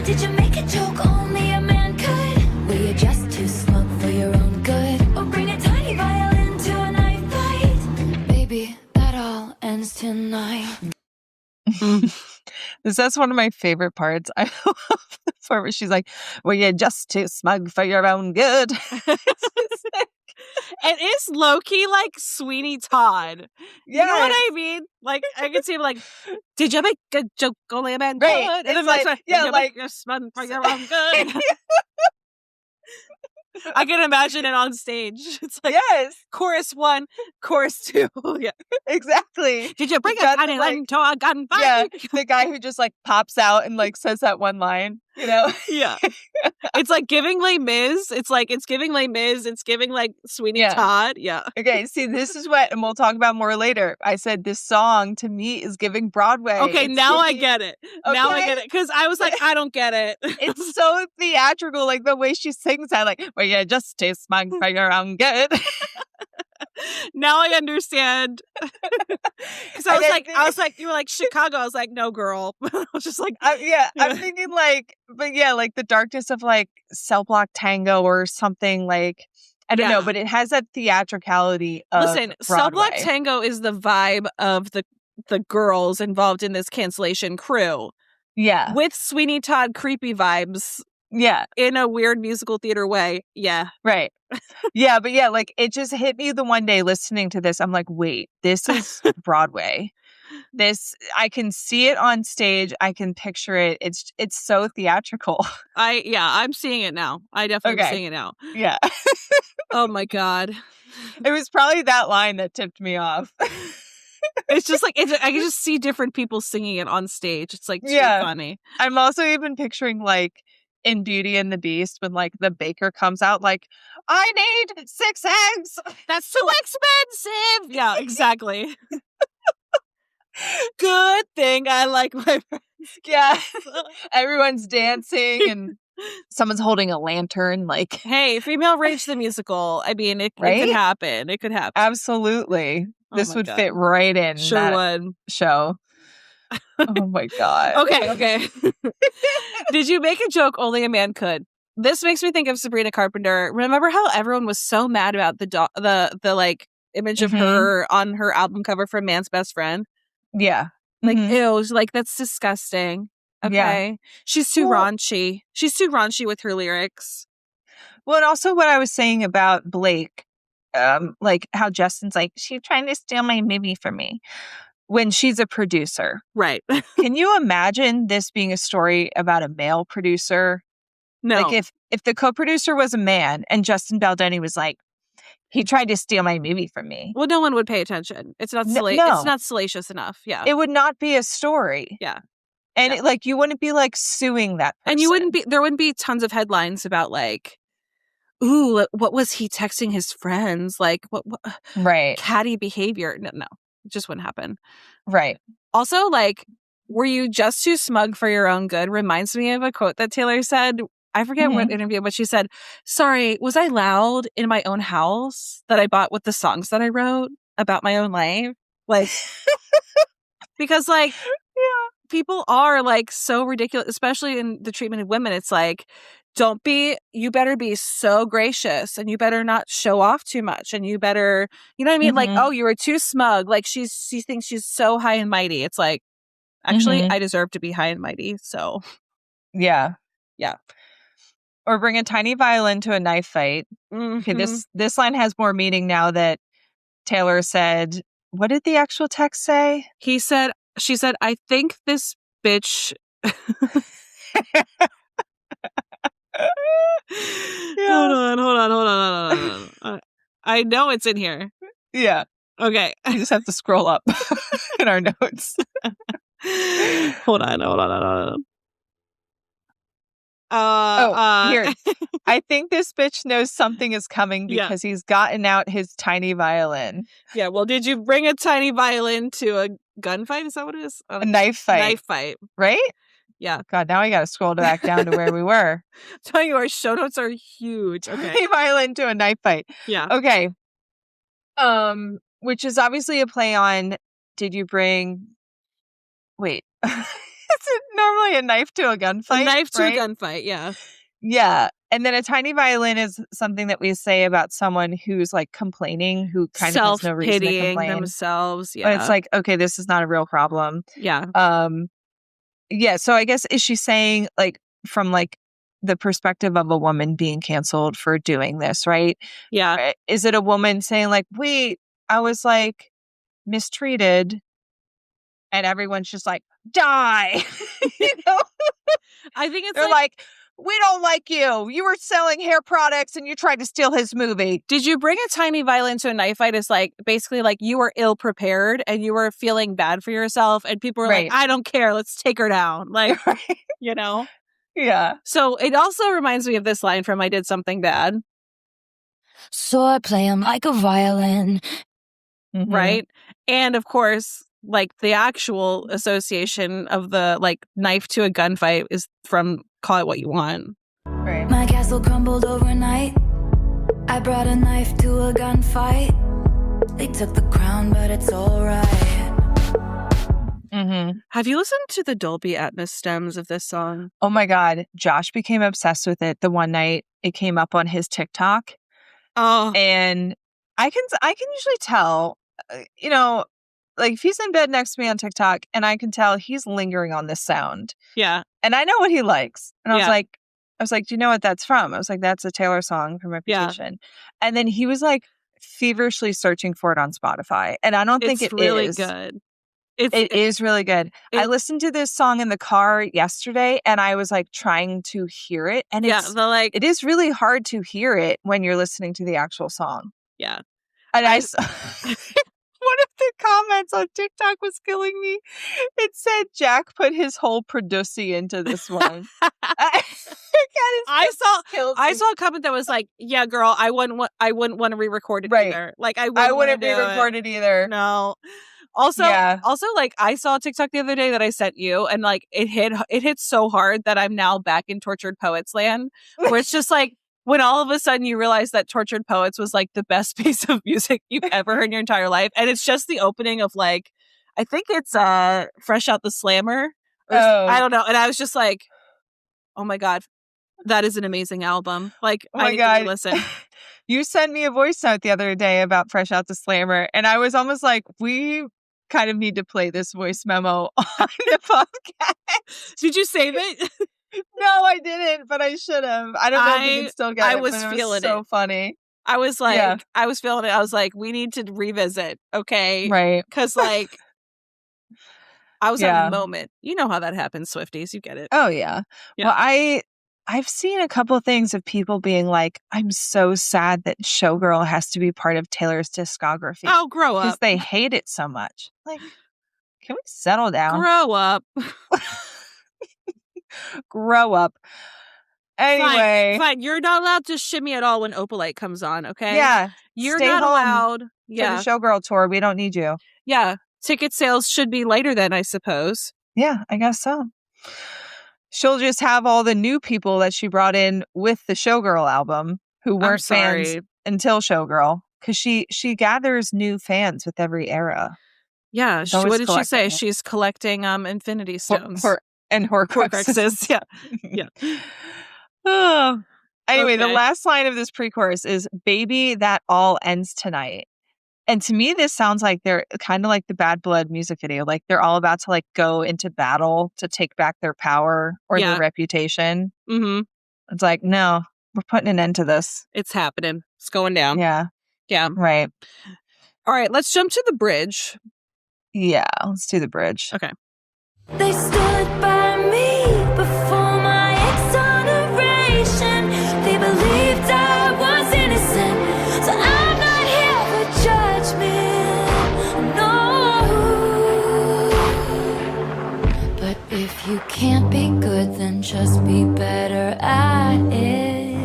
Did you make a joke only a man could? Were you just too smug for your own good? Or bring a tiny violin to a knife fight? Baby, that all ends tonight. That's one of my favorite parts. I love the part where she's like, well, you're just too smug for your own good. It is low-key like Sweeney Todd. You know what I mean? Like, I can see him like, did you make a joke only a man could? Right. And It's then like, like, yeah, you like- make a smug for your own good. I can imagine it on stage. It's like Yes, chorus 1, chorus 2. Yeah. exactly. Did you bring You a got tiny the, like- line to a gunfight? Yeah, the guy who just like pops out and like says that one line, you know? Yeah. It's like giving Les Mis. It's giving Les Mis. It's giving like Sweeney Yeah. Todd. Yeah. Okay, see, this is what, and we'll talk about more later. I said this song to me is giving Broadway. Okay, It's now I giving- get it. Now I Okay? get it. Because I was like, I don't get it. It's so theatrical, like the way she sings that, like, well, you just too smug for your own good. Now I understand. Because And I was like, you were like Chicago. I was like, no, girl. I was just like, I'm Yeah. thinking like, but yeah, like the darkness of like Cell Block Tango or something like, I don't know, Yeah. but it has that theatricality of listen, Cell Block Broadway. Tango is the vibe of the girls involved in this cancellation crew Yeah, with Sweeney Todd creepy vibes yeah, in a weird musical theater way. Yeah. right. Yeah, but yeah, like it just hit me the one day listening to this. I'm like, wait, this is Broadway. I can see it on stage. I can picture it. It's so theatrical. I'm seeing it now. I definitely am Okay. seeing it now. Yeah. Oh my God. It was probably that line that tipped me off. It's just like, I can just see different people singing it on stage. It's like too Yeah. funny. I'm also even picturing like in Beauty and the Beast when like the baker comes out like, I need 6 eggs. That's too expensive. Yeah, exactly. Good thing I like my friends. Yeah. Everyone's dancing and someone's holding a lantern. Like, Hey, Female Rage the musical. I mean, it Right? could happen. It could happen. absolutely. Oh This my would God. fit right in Sure that would. show. Oh my God. Okay. Did you make a joke only a man could? This makes me think of Sabrina Carpenter. Remember how everyone was so mad about the like image of Mhm. her on her album cover from Man's Best Friend? Yeah. Like, Mhm. ew, like that's disgusting. Okay. Yeah. She's too Well- raunchy. She's too raunchy with her lyrics. Well, and also what I was saying about Blake, like how Justin's like, she's trying to steal my movie from me when she's a producer. Right. Can you imagine this being a story about a male producer? No. Like if the co-producer was a man and Justin Baldoni was like, he tried to steal my movie from me, Well, no one would pay attention. It's not No. it's not salacious enough. Yeah. it would not be a story. Yeah. And Yeah. you wouldn't be like suing that person. And there wouldn't be tons of headlines about like, ooh, what was he texting his friends? Like what Right. catty behavior. No, it just wouldn't happen. Right. Also, like, were you just too smug for your own good? Reminds me of a quote that Taylor said. I forget what interview, but she said, sorry, was I loud in my own house that I bought with the songs that I wrote about my own life? Like, Because like Yeah. people are like so ridiculous, especially in the treatment of women. It's like, you better be so gracious and you better not show off too much. And you better, you know what I mean? Like, oh, you were too smug. Like she thinks she's so high and mighty. It's like, actually, I deserve to be high and mighty. So yeah. Yeah. Or bring a tiny violin to a knife fight. Okay, this line has more meaning now that Taylor said, what did the actual text say? She said, I think this bitch. Hold on. I know it's in here. Yeah. Okay. You just have to scroll up in our notes. Hold on. Here. I think this bitch knows something is coming because he's gotten out his tiny violin. Yeah, well, did you bring a tiny violin to a gunfight? Is that what it is? A knife fight. Knife fight. Right? Yeah. God, now I got to scroll back down to where we were. Tell you, our show notes are huge. Okay. Tiny violin to a knife fight. Yeah. Okay. Which is obviously a play on, did you bring... Wait. Is it normally a knife to a gunfight? A knife to a gunfight, yeah. Yeah. And then a tiny violin is something that we say about someone who's like complaining, who kind of has no reason to complain themselves. Yeah. But it's like, okay, this is not a real problem. Yeah. Yeah. So I guess, is she saying like from like the perspective of a woman being canceled for doing this, right? Yeah. Is it a woman saying like, wait, I was like mistreated and everyone's just like, die. You know? I think it's They're like, we don't like you. You were selling hair products and you tried to steal his movie. Did you bring a tiny violin to a knife fight? Is like basically like you were ill prepared and you were feeling bad for yourself. And people were like, I don't care. Let's take her down. Like, you know? Yeah. So it also reminds me of this line from I Did Something Bad. So I play him like a violin. Right? And of course, like the actual association of the like knife to a gunfight is from Call It What You Want. Right. My castle crumbled overnight. I brought a knife to a gunfight. They took the crown, but it's all right. Have you listened to the Dolby Atmos stems of this song? Oh my God. Josh became obsessed with it the one night it came up on his TikTok. Oh. And I can usually tell, you know, like if he's in bed next to me on TikTok and I can tell he's lingering on this sound. Yeah. And I know what he likes. And I was like, do you know what that's from? I was like, that's a Taylor song from Reputation. Yeah. And then he was like feverishly searching for it on Spotify. And I don't think it's it really is. Good. It is really good. I listened to this song in the car yesterday and I was like trying to hear it. And it is really hard to hear it when you're listening to the actual song. Yeah. And I saw one of the comments on TikTok was killing me. It said Jack put his whole producy into this one. I saw a comment that was like, "Yeah, girl, I wouldn't want to re-record it either. Like I wouldn't re-record it either. No." Also, like I saw a TikTok the other day that I sent you, and like it hit so hard that I'm now back in Tortured Poets land, where it's just like when all of a sudden you realize that Tortured Poets was like the best piece of music you've ever heard in your entire life, and it's just the opening of like, I think it's Fresh Out the Slammer. I don't know, and I was just like, oh my God, that is an amazing album. Like, oh my I God. need to listen. You sent me a voice note the other day about Fresh Out the Slammer, and I was almost like, we kind of need to play this voice memo on the podcast. Did you save it? No, I didn't, but I should have. I don't know if you can still get it. I was feeling it. So funny. I was like, I was feeling it. I was like, we need to revisit, okay? Right. Because like, I was having a moment. You know how that happens, Swifties. You get it. Oh, yeah. Well, I've seen a couple of things of people being like, I'm so sad that Showgirl has to be part of Taylor's discography. Oh, grow up. Because they hate it so much. Like, can we settle down? Grow up. Grow up. Anyway. Fine. You're not allowed to shimmy at all when Opalite comes on, okay? Yeah. You're not allowed. For the Showgirl tour. We don't need you. Yeah. Ticket sales should be lighter then, I suppose. Yeah, I guess so. She'll just have all the new people that she brought in with the Showgirl album who weren't fans until Showgirl. Because she gathers new fans with every era. Yeah. She's always What did she say? collecting. She's collecting infinity stones. And Horcruxes. Horcruxes. Yeah. Oh. Anyway, the Okay. last line of this pre-chorus is, "Baby, that all ends tonight." And to me, this sounds like they're kind of like the Bad Blood music video. Like they're all about to like go into battle to take back their power or their Yeah. reputation. Mm-hmm. It's like, no, we're putting an end to this. It's happening. It's going down. Yeah. Yeah. Right. All right. Let's jump to the bridge. Yeah. Let's do the bridge. Okay. They stood by me before my exoneration. They believed I was innocent, so I'm not here for judgment, no. But if you can't be good, then just be better at it.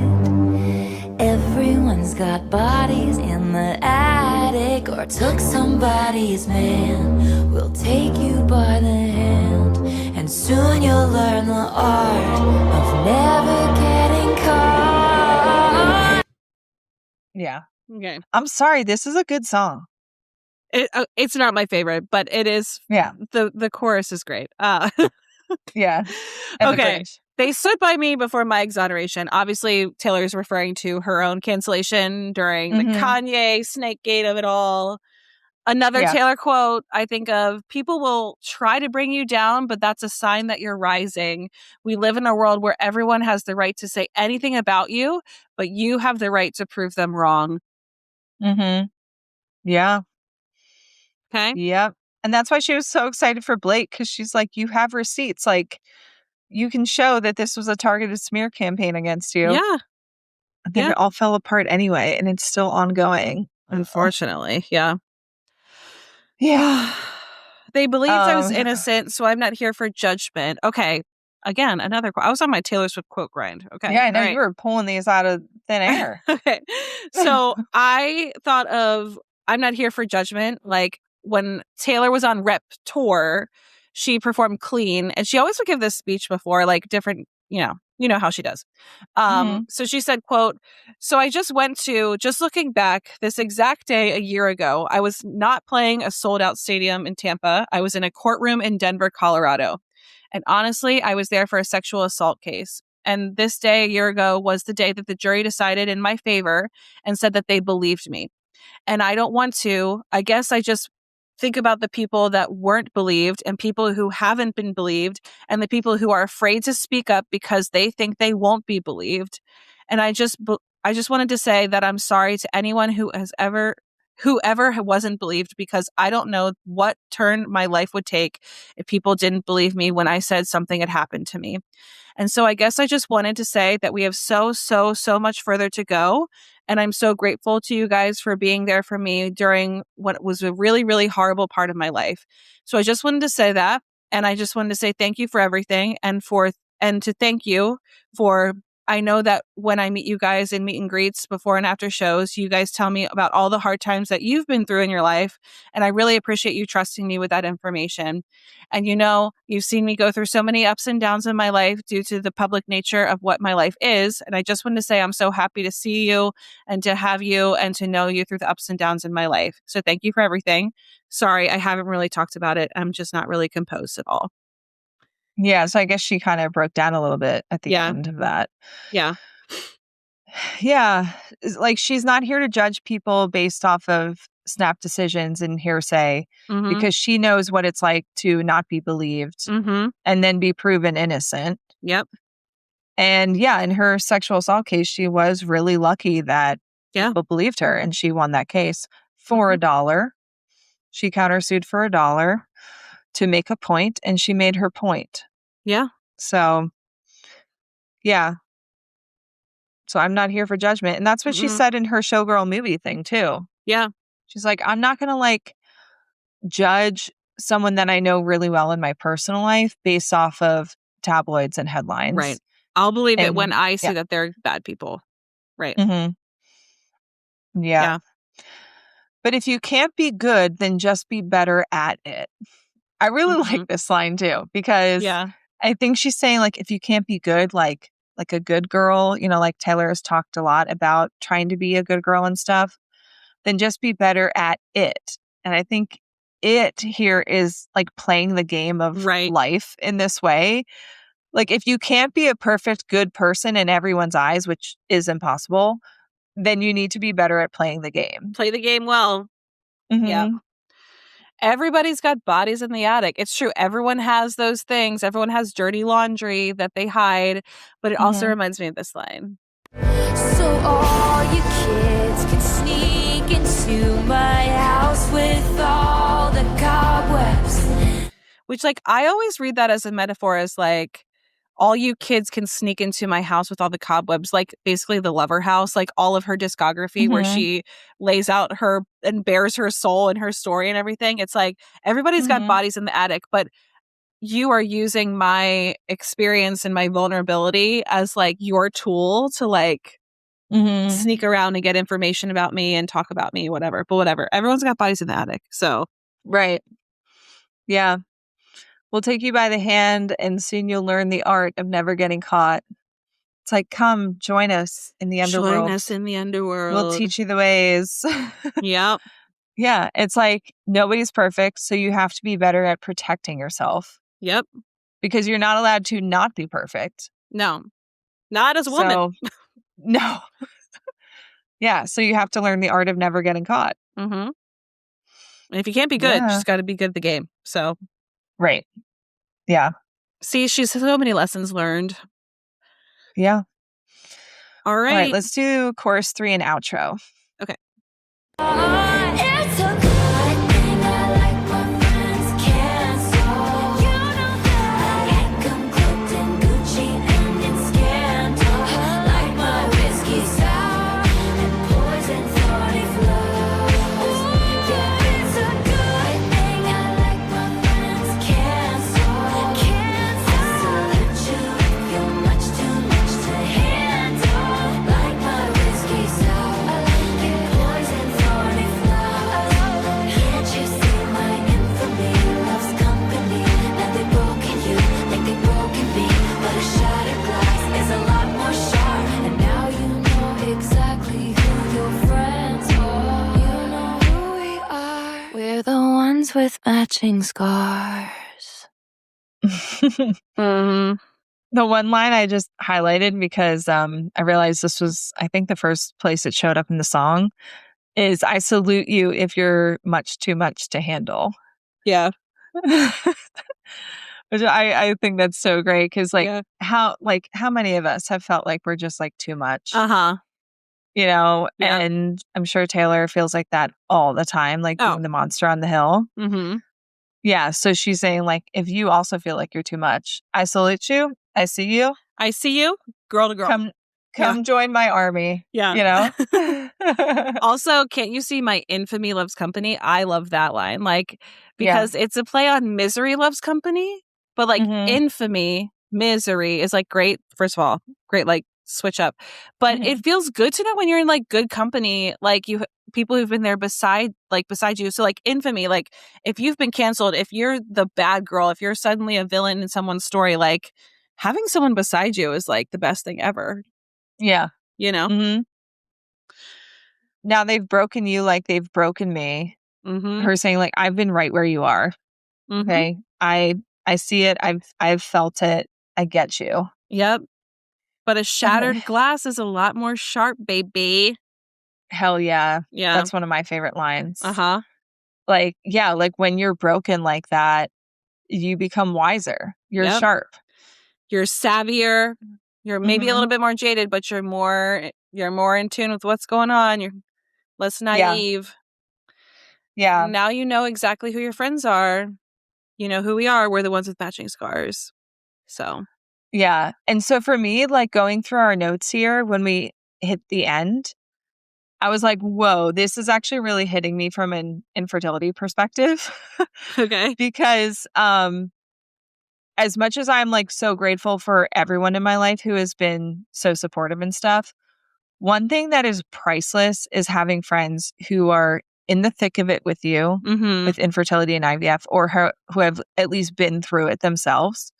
Everyone's got bodies in the attic, or took somebody's man. We'll take you by the hand, and soon you'll learn the art of never getting caught. Yeah. Okay. I'm sorry. This is a good song. It's not my favorite, but it is. Yeah. The chorus is great. Yeah. And the Okay. bridge. They stood by me before my exoneration. Obviously, Taylor's referring to her own cancellation during the Kanye Snakegate of it all. Another Yeah. Taylor quote I think of, people will try to bring you down, but that's a sign that you're rising. We live in a world where everyone has the right to say anything about you, but you have the right to prove them wrong. Mm-hmm. Yeah. Okay? Yep. And that's why she was so excited for Blake, because she's like, you have receipts. Like, you can show that this was a targeted smear campaign against you. Yeah. And then it all fell apart anyway, and it's still ongoing. Unfortunately. Yeah. Yeah. They believed I was innocent, so I'm not here for judgment. Okay. Again, another quote. I was on my Taylor Swift quote grind. Okay. Yeah, I know. All right. You were pulling these out of thin air. Okay. So I thought of I'm not here for judgment. Like when Taylor was on Rep Tour, she performed Clean, and she always would give this speech before, like different, you know how she does. So she said, quote, "So I just looking back, this exact day a year ago, I was not playing a sold out stadium in Tampa. I was in a courtroom in Denver, Colorado. And honestly, I was there for a sexual assault case. And this day a year ago was the day that the jury decided in my favor and said that they believed me. And I don't want to. I guess I just think about the people that weren't believed and people who haven't been believed and the people who are afraid to speak up because they think they won't be believed. And I just wanted to say that I'm sorry to anyone whoever wasn't believed, because I don't know what turn my life would take if people didn't believe me when I said something had happened to me. And so I guess I just wanted to say that we have so much further to go. And I'm so grateful to you guys for being there for me during what was a really, really horrible part of my life. So I just wanted to say that. And I just wanted to say thank you for everything, and to thank you for, I know that when I meet you guys in meet and greets before and after shows, you guys tell me about all the hard times that you've been through in your life. And I really appreciate you trusting me with that information. And you've seen me go through so many ups and downs in my life due to the public nature of what my life is. And I just wanted to say I'm so happy to see you and to have you and to know you through the ups and downs in my life. So thank you for everything. Sorry, I haven't really talked about it. I'm just not really composed at all. Yeah, so I guess she kind of broke down a little bit at the end of that. Yeah. Yeah. Like, she's not here to judge people based off of snap decisions and hearsay, because she knows what it's like to not be believed and then be proven innocent. Yep. And yeah, in her sexual assault case, she was really lucky that people believed her, and she won that case for $1. She countersued for $1 to make a point, and she made her point. Yeah. So, yeah. So I'm not here for judgment. And that's what she said in her Showgirl movie thing too. Yeah. She's like, I'm not going to like judge someone that I know really well in my personal life based off of tabloids and headlines. Right. I'll believe it when I see that they're bad people. Right. Yeah. But if you can't be good, then just be better at it. I really like this line too, because I think she's saying, like, if you can't be good, like a good girl, like Taylor has talked a lot about trying to be a good girl and stuff, then just be better at it. And I think it here is like playing the game of Right. life in this way. Like, if you can't be a perfect good person in everyone's eyes, which is impossible, then you need to be better at playing the game. Play the game well. Yeah. Mhm. Everybody's got bodies in the attic. It's true. Everyone has those things. Everyone has dirty laundry that they hide. But it also Mhm. reminds me of this line. So all you kids can sneak into my house with all the cobwebs. Which, like, I always read that as a metaphor, as like, all you kids can sneak into my house with all the cobwebs, like basically the Lover House, like all of her discography where Mhm. she lays out her and bears her soul and her story and everything. It's like everybody's got Mhm. bodies in the attic, but you are using my experience and my vulnerability as like your tool to like Mhm. sneak around and get information about me and talk about me, whatever. But whatever. Everyone's got bodies in the attic. So Right. Yeah. We'll take you by the hand, and soon you'll learn the art of never getting caught. It's like, come join us in the join underworld. us in the underworld. We'll teach you the ways. Yep. Yeah. It's like nobody's perfect. So you have to be better at protecting yourself Yep. because you're not allowed to not be perfect. No. Not as a woman. So, no. Yeah. So you have to learn the art of never getting caught. Mm-hmm. And if you can't be good, you Yeah. just got to be good at the game. So, Right. Yeah. see, she's so many lessons learned. Yeah. All right. All right. Let's do chorus 3 and outro. Okay. It's a good thing I like my friends cancel. You know that I like 'em cloaked in Gucci and in scandal. Like my whiskey sour and poison thorny flows. Yeah, it's a good thing I like my friends cancel. I salute you if you're much too much to handle. Like my whiskey sour and poison thorny flows. Can't you see my infamy loves company? Now they broken you like they broken me, but a shattered glass is a lot more sharp. And now you know exactly who your friends are. You know who we are. We're the ones with matching scars. Mm-hmm. The one line I just highlighted because I realized this was, I think, the first place it showed up in the song is I salute you if you're much too much to handle. Yeah. Which I think that's so great because Yeah. how many of us have felt like we're just like too much, Uh-huh. you know? Yeah. And I'm sure Taylor feels like that all the time, like Oh. being the monster on the hill. Mm-hmm. Yeah. So she's saying, like, if you also feel like you're too much, I salute you. I see you. I see you, girl to girl. Come join my army. Yeah. You know? Also, can't you see my infamy loves company? I love that line. Like, because it's a play on misery loves company, but like Mhm. infamy, misery is like great. First of all, great, like switch up. But Mhm. it feels good to know when you're in like good company, like people who've been there beside you. So like infamy, like if you've been canceled, if you're the bad girl, if you're suddenly a villain in someone's story, like having someone beside you is like the best thing ever. Yeah. You know? Mm-hmm. Now they've broken you like they've broken me. Mm-hmm. Her saying, like, I've been right where you are. Mm-hmm. Okay. I see it. I've felt it. I get you. Yep. But a shattered glass is a lot more sharp, baby. Hell yeah. Yeah. That's one of my favorite lines. Uh-huh. Like, yeah, like when you're broken like that, you become wiser. You're Yep. sharp. You're savvier. You're maybe a little Mhm. bit more jaded, but you're more in tune with what's going on. You're less naive. Yeah. Now you know exactly who your friends are. You know who we are. We're the ones with matching scars. So. Yeah. And so for me, like going through our notes here, when we hit the end, I was like, whoa, this is actually really hitting me from an infertility perspective. Okay. Because as much as I'm like so grateful for everyone in my life who has been so supportive and stuff, one thing that is priceless is having friends who are in the thick of it with you Mm-hmm. with infertility and IVF, or who have at least been through it themselves.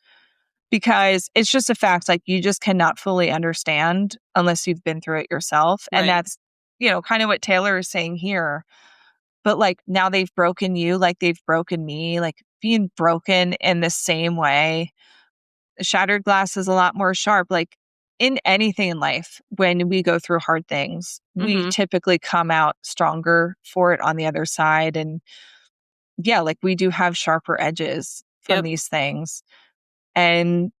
Because it's just a fact, like you just cannot fully understand unless you've been through it yourself. Right. And that's, kind of what Taylor is saying here. but like now they've broken you, like they've broken me, like being broken in the same way. Shattered glass is a lot more sharp. Like in anything in life, when we go through hard things, we typically come out stronger for it on the other side. And yeah, like we do have sharper edges from these things. And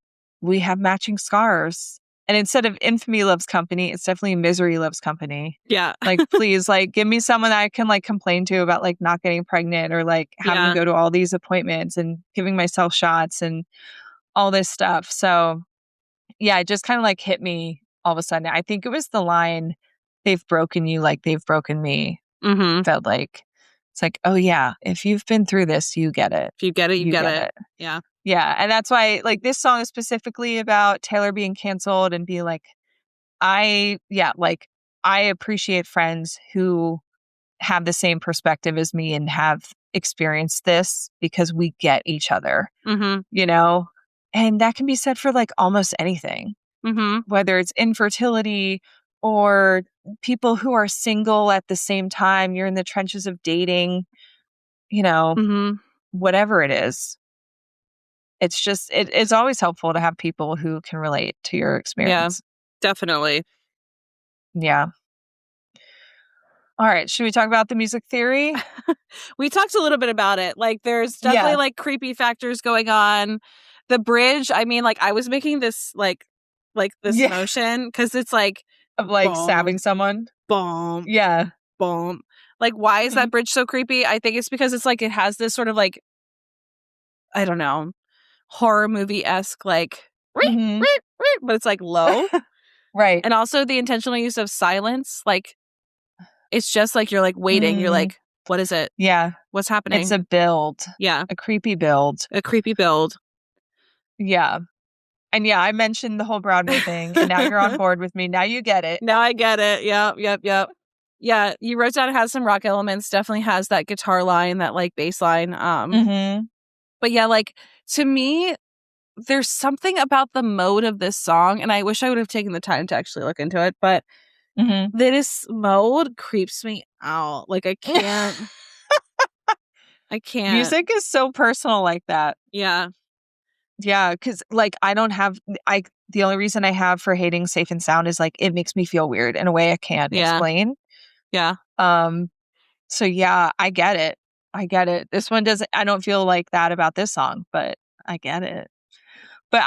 we have matching scars. And instead of infamy loves company, it's definitely misery loves company. Yeah. Like, please, like, give me someone I can like complain to about like not getting pregnant or like having to go to all these appointments and giving myself shots and all this stuff. So yeah, it just kind of like hit me all of a sudden. I think it was the line, they've broken you like they've broken me. Felt like, it's like, oh yeah, if you've been through this, you get it. If you get it, you get it. Yeah. Yeah. And that's why like this song is specifically about Taylor being canceled and be like, I appreciate friends who have the same perspective as me and have experienced this because we get each other, you know? And that can be said for like almost anything, whether it's infertility or people who are single at the same time, you're in the trenches of dating, you know, whatever it is. It's just, it's always helpful to have people who can relate to your experience. Yeah, definitely. Yeah. All right. Should we talk about the music theory? We talked a little bit about it. Like, there's definitely like creepy factors going on. The bridge, I mean, like, I was making this like this motion because it's like of like boom, stabbing someone. Boom. Yeah. Boom. Like, why is that bridge so creepy? I think it's because it's like it has this sort of like, I don't know, horror movie-esque like but it's like low. Right. And also the intentional use of silence, like it's just like you're like waiting. You're like, what is it? Yeah. What's happening? It's a build. Yeah. A creepy build. A creepy build. Yeah. And yeah, I mentioned the whole Broadway thing, and now you're on board with me. Now you get it. Now I get it. Yep. Yeah, you wrote down it has some rock elements, definitely has that guitar line, that like bass line. But yeah, like to me, there's something about the mode of this song, and I wish I would have taken the time to actually look into it, but this mode creeps me out. Like I can't. I can't. Music is so personal like that. Yeah. Yeah, because like the only reason I have for hating Safe and Sound is like it makes me feel weird in a way I can't explain. Yeah. So yeah, I get it. This one doesn't, I don't feel like that about this song, but I get it. But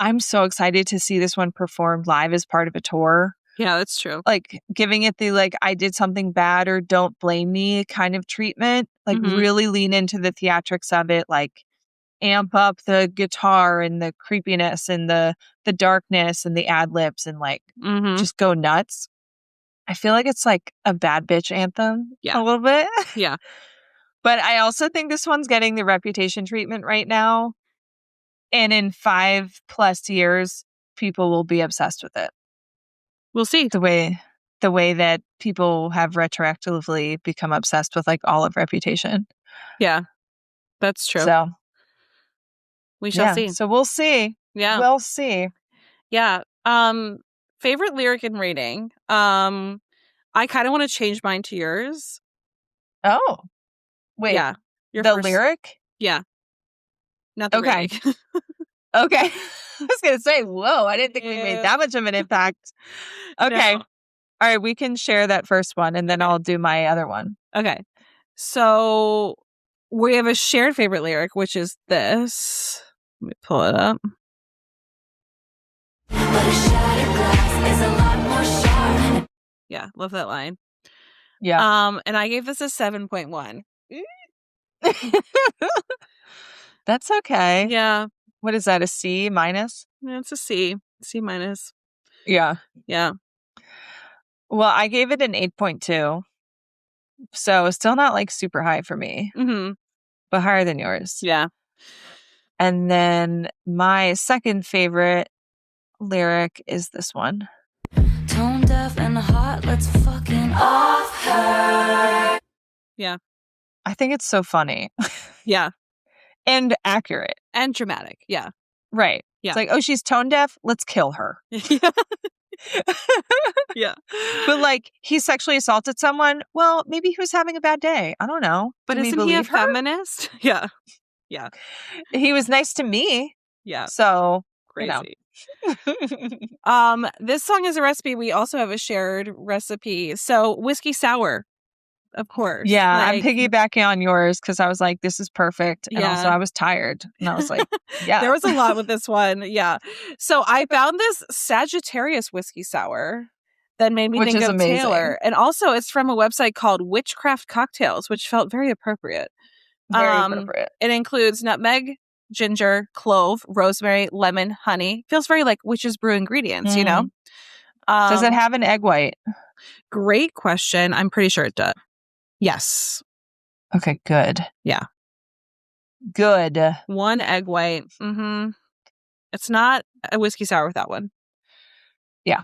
I'm so excited to see this one performed live as part of a tour. Yeah, that's true. Like giving it the like I did something bad or don't blame me kind of treatment. Like really lean into the theatrics of it, like amp up the guitar and the creepiness and the darkness and the ad-libs and like just go nuts. I feel like it's like a bad bitch anthem a little bit. Yeah. But I also think this one's getting the Reputation treatment right now. And in 5+ years, people will be obsessed with it. We'll see. The way that people have retroactively become obsessed with like all of Reputation. Yeah. That's true. So we shall see. So we'll see. Yeah. We'll see. Yeah. Favorite lyric and rating. I kind of want to change mine to yours. Oh. Wait. Yeah. The first lyric? Yeah. Not the rating. Okay. I was going to say, whoa, I didn't think we made that much of an impact. Okay. No. All right. We can share that first one and then I'll do my other one. Okay. So we have a shared favorite lyric, which is this. Let me pull it up. Yeah, love that line. Yeah. And I gave this a 7.1. That's okay. Yeah. What is that? A C minus? Yeah, it's a C. C minus. Yeah. Yeah. Well, I gave it an 8.2. So still not like super high for me. But higher than yours. Yeah. And then my second favorite lyric is this one. Tone deaf and hot, let's fucking off her. Yeah. I think it's so funny. Yeah. And accurate. And dramatic. Yeah. Right. Yeah. It's like, oh, she's tone deaf. Let's kill her. Yeah. Yeah. But like, he sexually assaulted someone. Well, maybe he was having a bad day. I don't know. But Do we isn't he a believe her? feminist? Yeah. Yeah. He was nice to me. Yeah. So, Crazy. This song is a recipe. We also have a shared recipe. So whiskey sour, of course. Yeah, I'm Like, piggybacking on yours because I was like, this is perfect. And also Yeah. I was tired. And I was like, yeah. there was a lot with this one. Yeah. So I found this Sagittarius whiskey sour that made me Which think is of amazing. Taylor. And also it's from a website called Witchcraft Cocktails, which felt very appropriate. Very appropriate. It includes nutmeg, ginger, clove, rosemary, lemon, honey. Feels very like witch's brew ingredients, you know? Does it have an egg white? Great question. I'm pretty sure it does. Yes. Okay, good. Yeah. Good. 1 egg white. Mm-hmm. It's not a whiskey sour with that one. Yeah.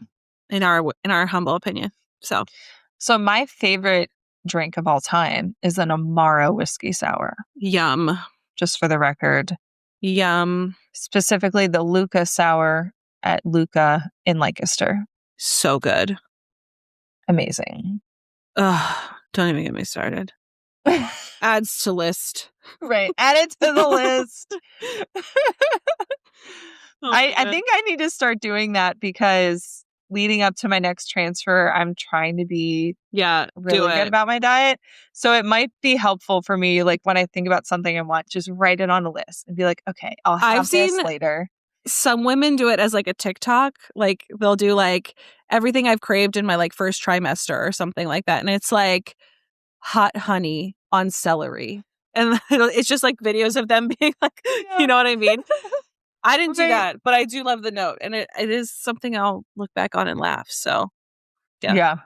In our humble opinion. So my favorite drink of all time is an Amaro whiskey sour. Yum. Just for the record. Yum. Specifically the Luca sour at Luca in Lancaster. So good. Amazing. Ugh, don't even get me started. Adds to list. Right. Add it to the list. I man. think I need to start doing that because leading up to my next transfer, I'm trying to be really good about my diet. So it might be helpful for me, like when I think about something I want, just write it on a list and be like, okay, I'll have this later. Some women do it as like a TikTok. Like they'll do like everything I've craved in my like first trimester or something like that. And it's like hot honey on celery. And it's just like videos of them being like, you know what I mean? I didn't do that, but I do love the note. And it is something I'll look back on and laugh. So, yeah.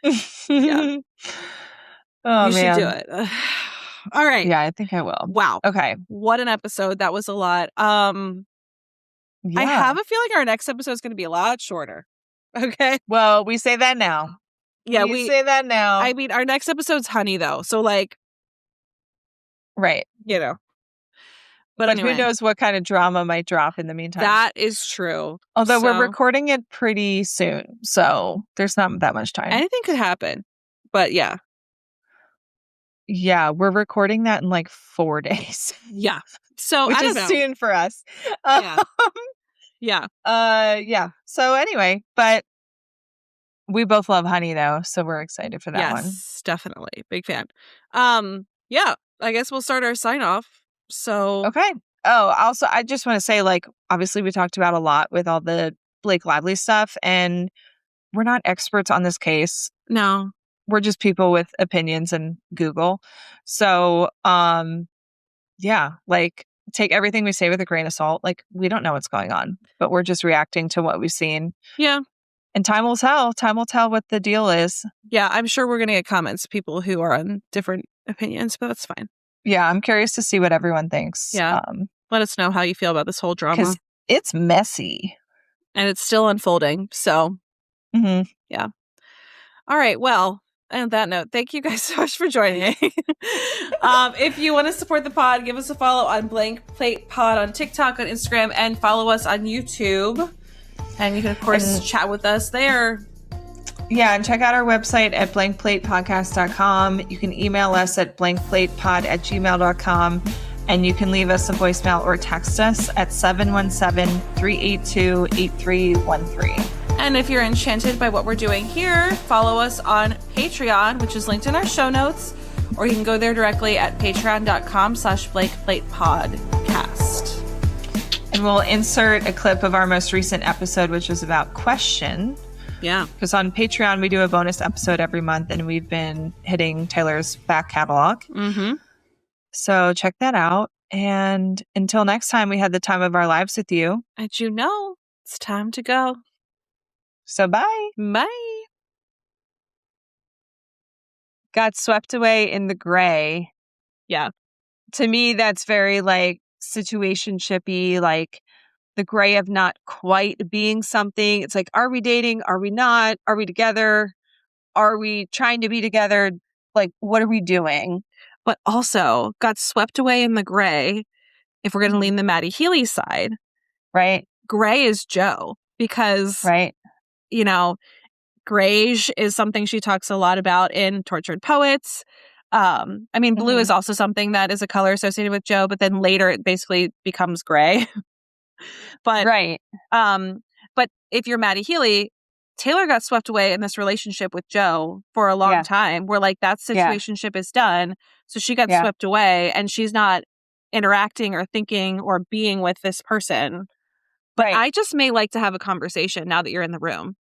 Yeah. Oh, you man. should do it. All right. Yeah, I think I will. Wow. Okay. What an episode. That was a lot. I have a feeling our next episode is going to be a lot shorter. Okay. Well, we say that now. Yeah, we say that now. I mean, our next episode's honey, though. So, like, right. You know. But But anyway, who knows what kind of drama might drop in the meantime. That is true. Although we're recording it pretty soon. So there's not that much time. Anything could happen. But yeah. Yeah, we're recording that in like 4 days. Yeah. So which I don't is know. soon for us. Yeah. Yeah. So anyway, but we both love honey though, so we're excited for that one. Yes, definitely. Big fan. Yeah, I guess we'll start our sign off. So okay. Oh, also I just want to say, like, obviously we talked about a lot with all the Blake Lively stuff, and we're not experts on this case. No. We're just people with opinions and Google. So yeah, like take everything we say with a grain of salt. Like, we don't know what's going on, but we're just reacting to what we've seen. Yeah. And time will tell. Time will tell what the deal is. Yeah, I'm sure we're going to get comments, people who are on different opinions, but that's fine. Yeah, I'm curious to see what everyone thinks. Yeah. Let us know how you feel about this whole drama. Because it's messy. And it's still unfolding. So, yeah. All right. Well, on that note, thank you guys so much for joining. If you want to support the pod, give us a follow on Blank Plate Pod on TikTok, on Instagram, and follow us on YouTube. And you can, of course, chat with us there. Yeah, and check out our website at blankplatepodcast.com. You can email us at blankplatepod@gmail.com. And you can leave us a voicemail or text us at 717-382-8313. And if you're enchanted by what we're doing here, follow us on Patreon, which is linked in our show notes, or you can go there directly at patreon.com/blankplatepodcast. And we'll insert a clip of our most recent episode, which was about question. Yeah. Because on Patreon, we do a bonus episode every month, and we've been hitting Taylor's back catalog. Mm-hmm. So check that out. And until next time, we had the time of our lives with you. And you know, it's time to go. So bye. Bye. Got swept away in the gray. Yeah. To me, that's very like situationshipy, like the gray of not quite being something. It's like, are we dating? Are we not? Are we together? Are we trying to be together? Like, what are we doing? But also got swept away in the gray. If we're going to lean the Maddie Healy side, right? Gray is Joe, because right. you know, Grage is something she talks a lot about in Tortured Poets. I mean, blue is also something that is a color associated with Joe, but then later it basically becomes gray. But Right. but if you're Maddie Healy, Taylor got swept away in this relationship with Joe for a long time, where like that situationship is done. So she got swept away, and she's not interacting or thinking or being with this person. But I just may like to have a conversation now that you're in the room.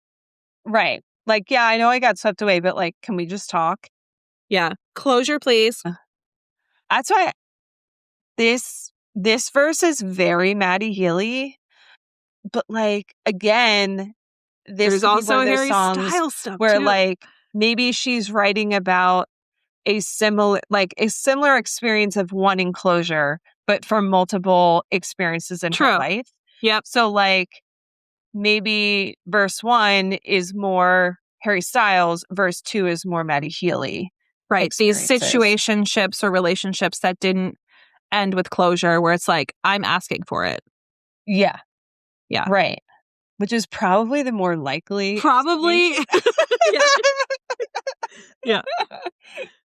Right. Like, yeah, I know I got swept away, but like, can we just talk? Yeah. Closure, please. That's why this verse is very Maddie Healy. But like, again, this There's could be also one of those Harry songs Styles stuff where too. like maybe she's writing about a similar experience of wanting closure, but for multiple experiences in her life. Yep. So like maybe verse 1 is more Harry Styles, verse 2 is more Maddie Healy. Right. These situationships or relationships that didn't end with closure, where it's like, I'm asking for it. Yeah. Yeah. Right. Which is probably the more likely. Probably. Yeah.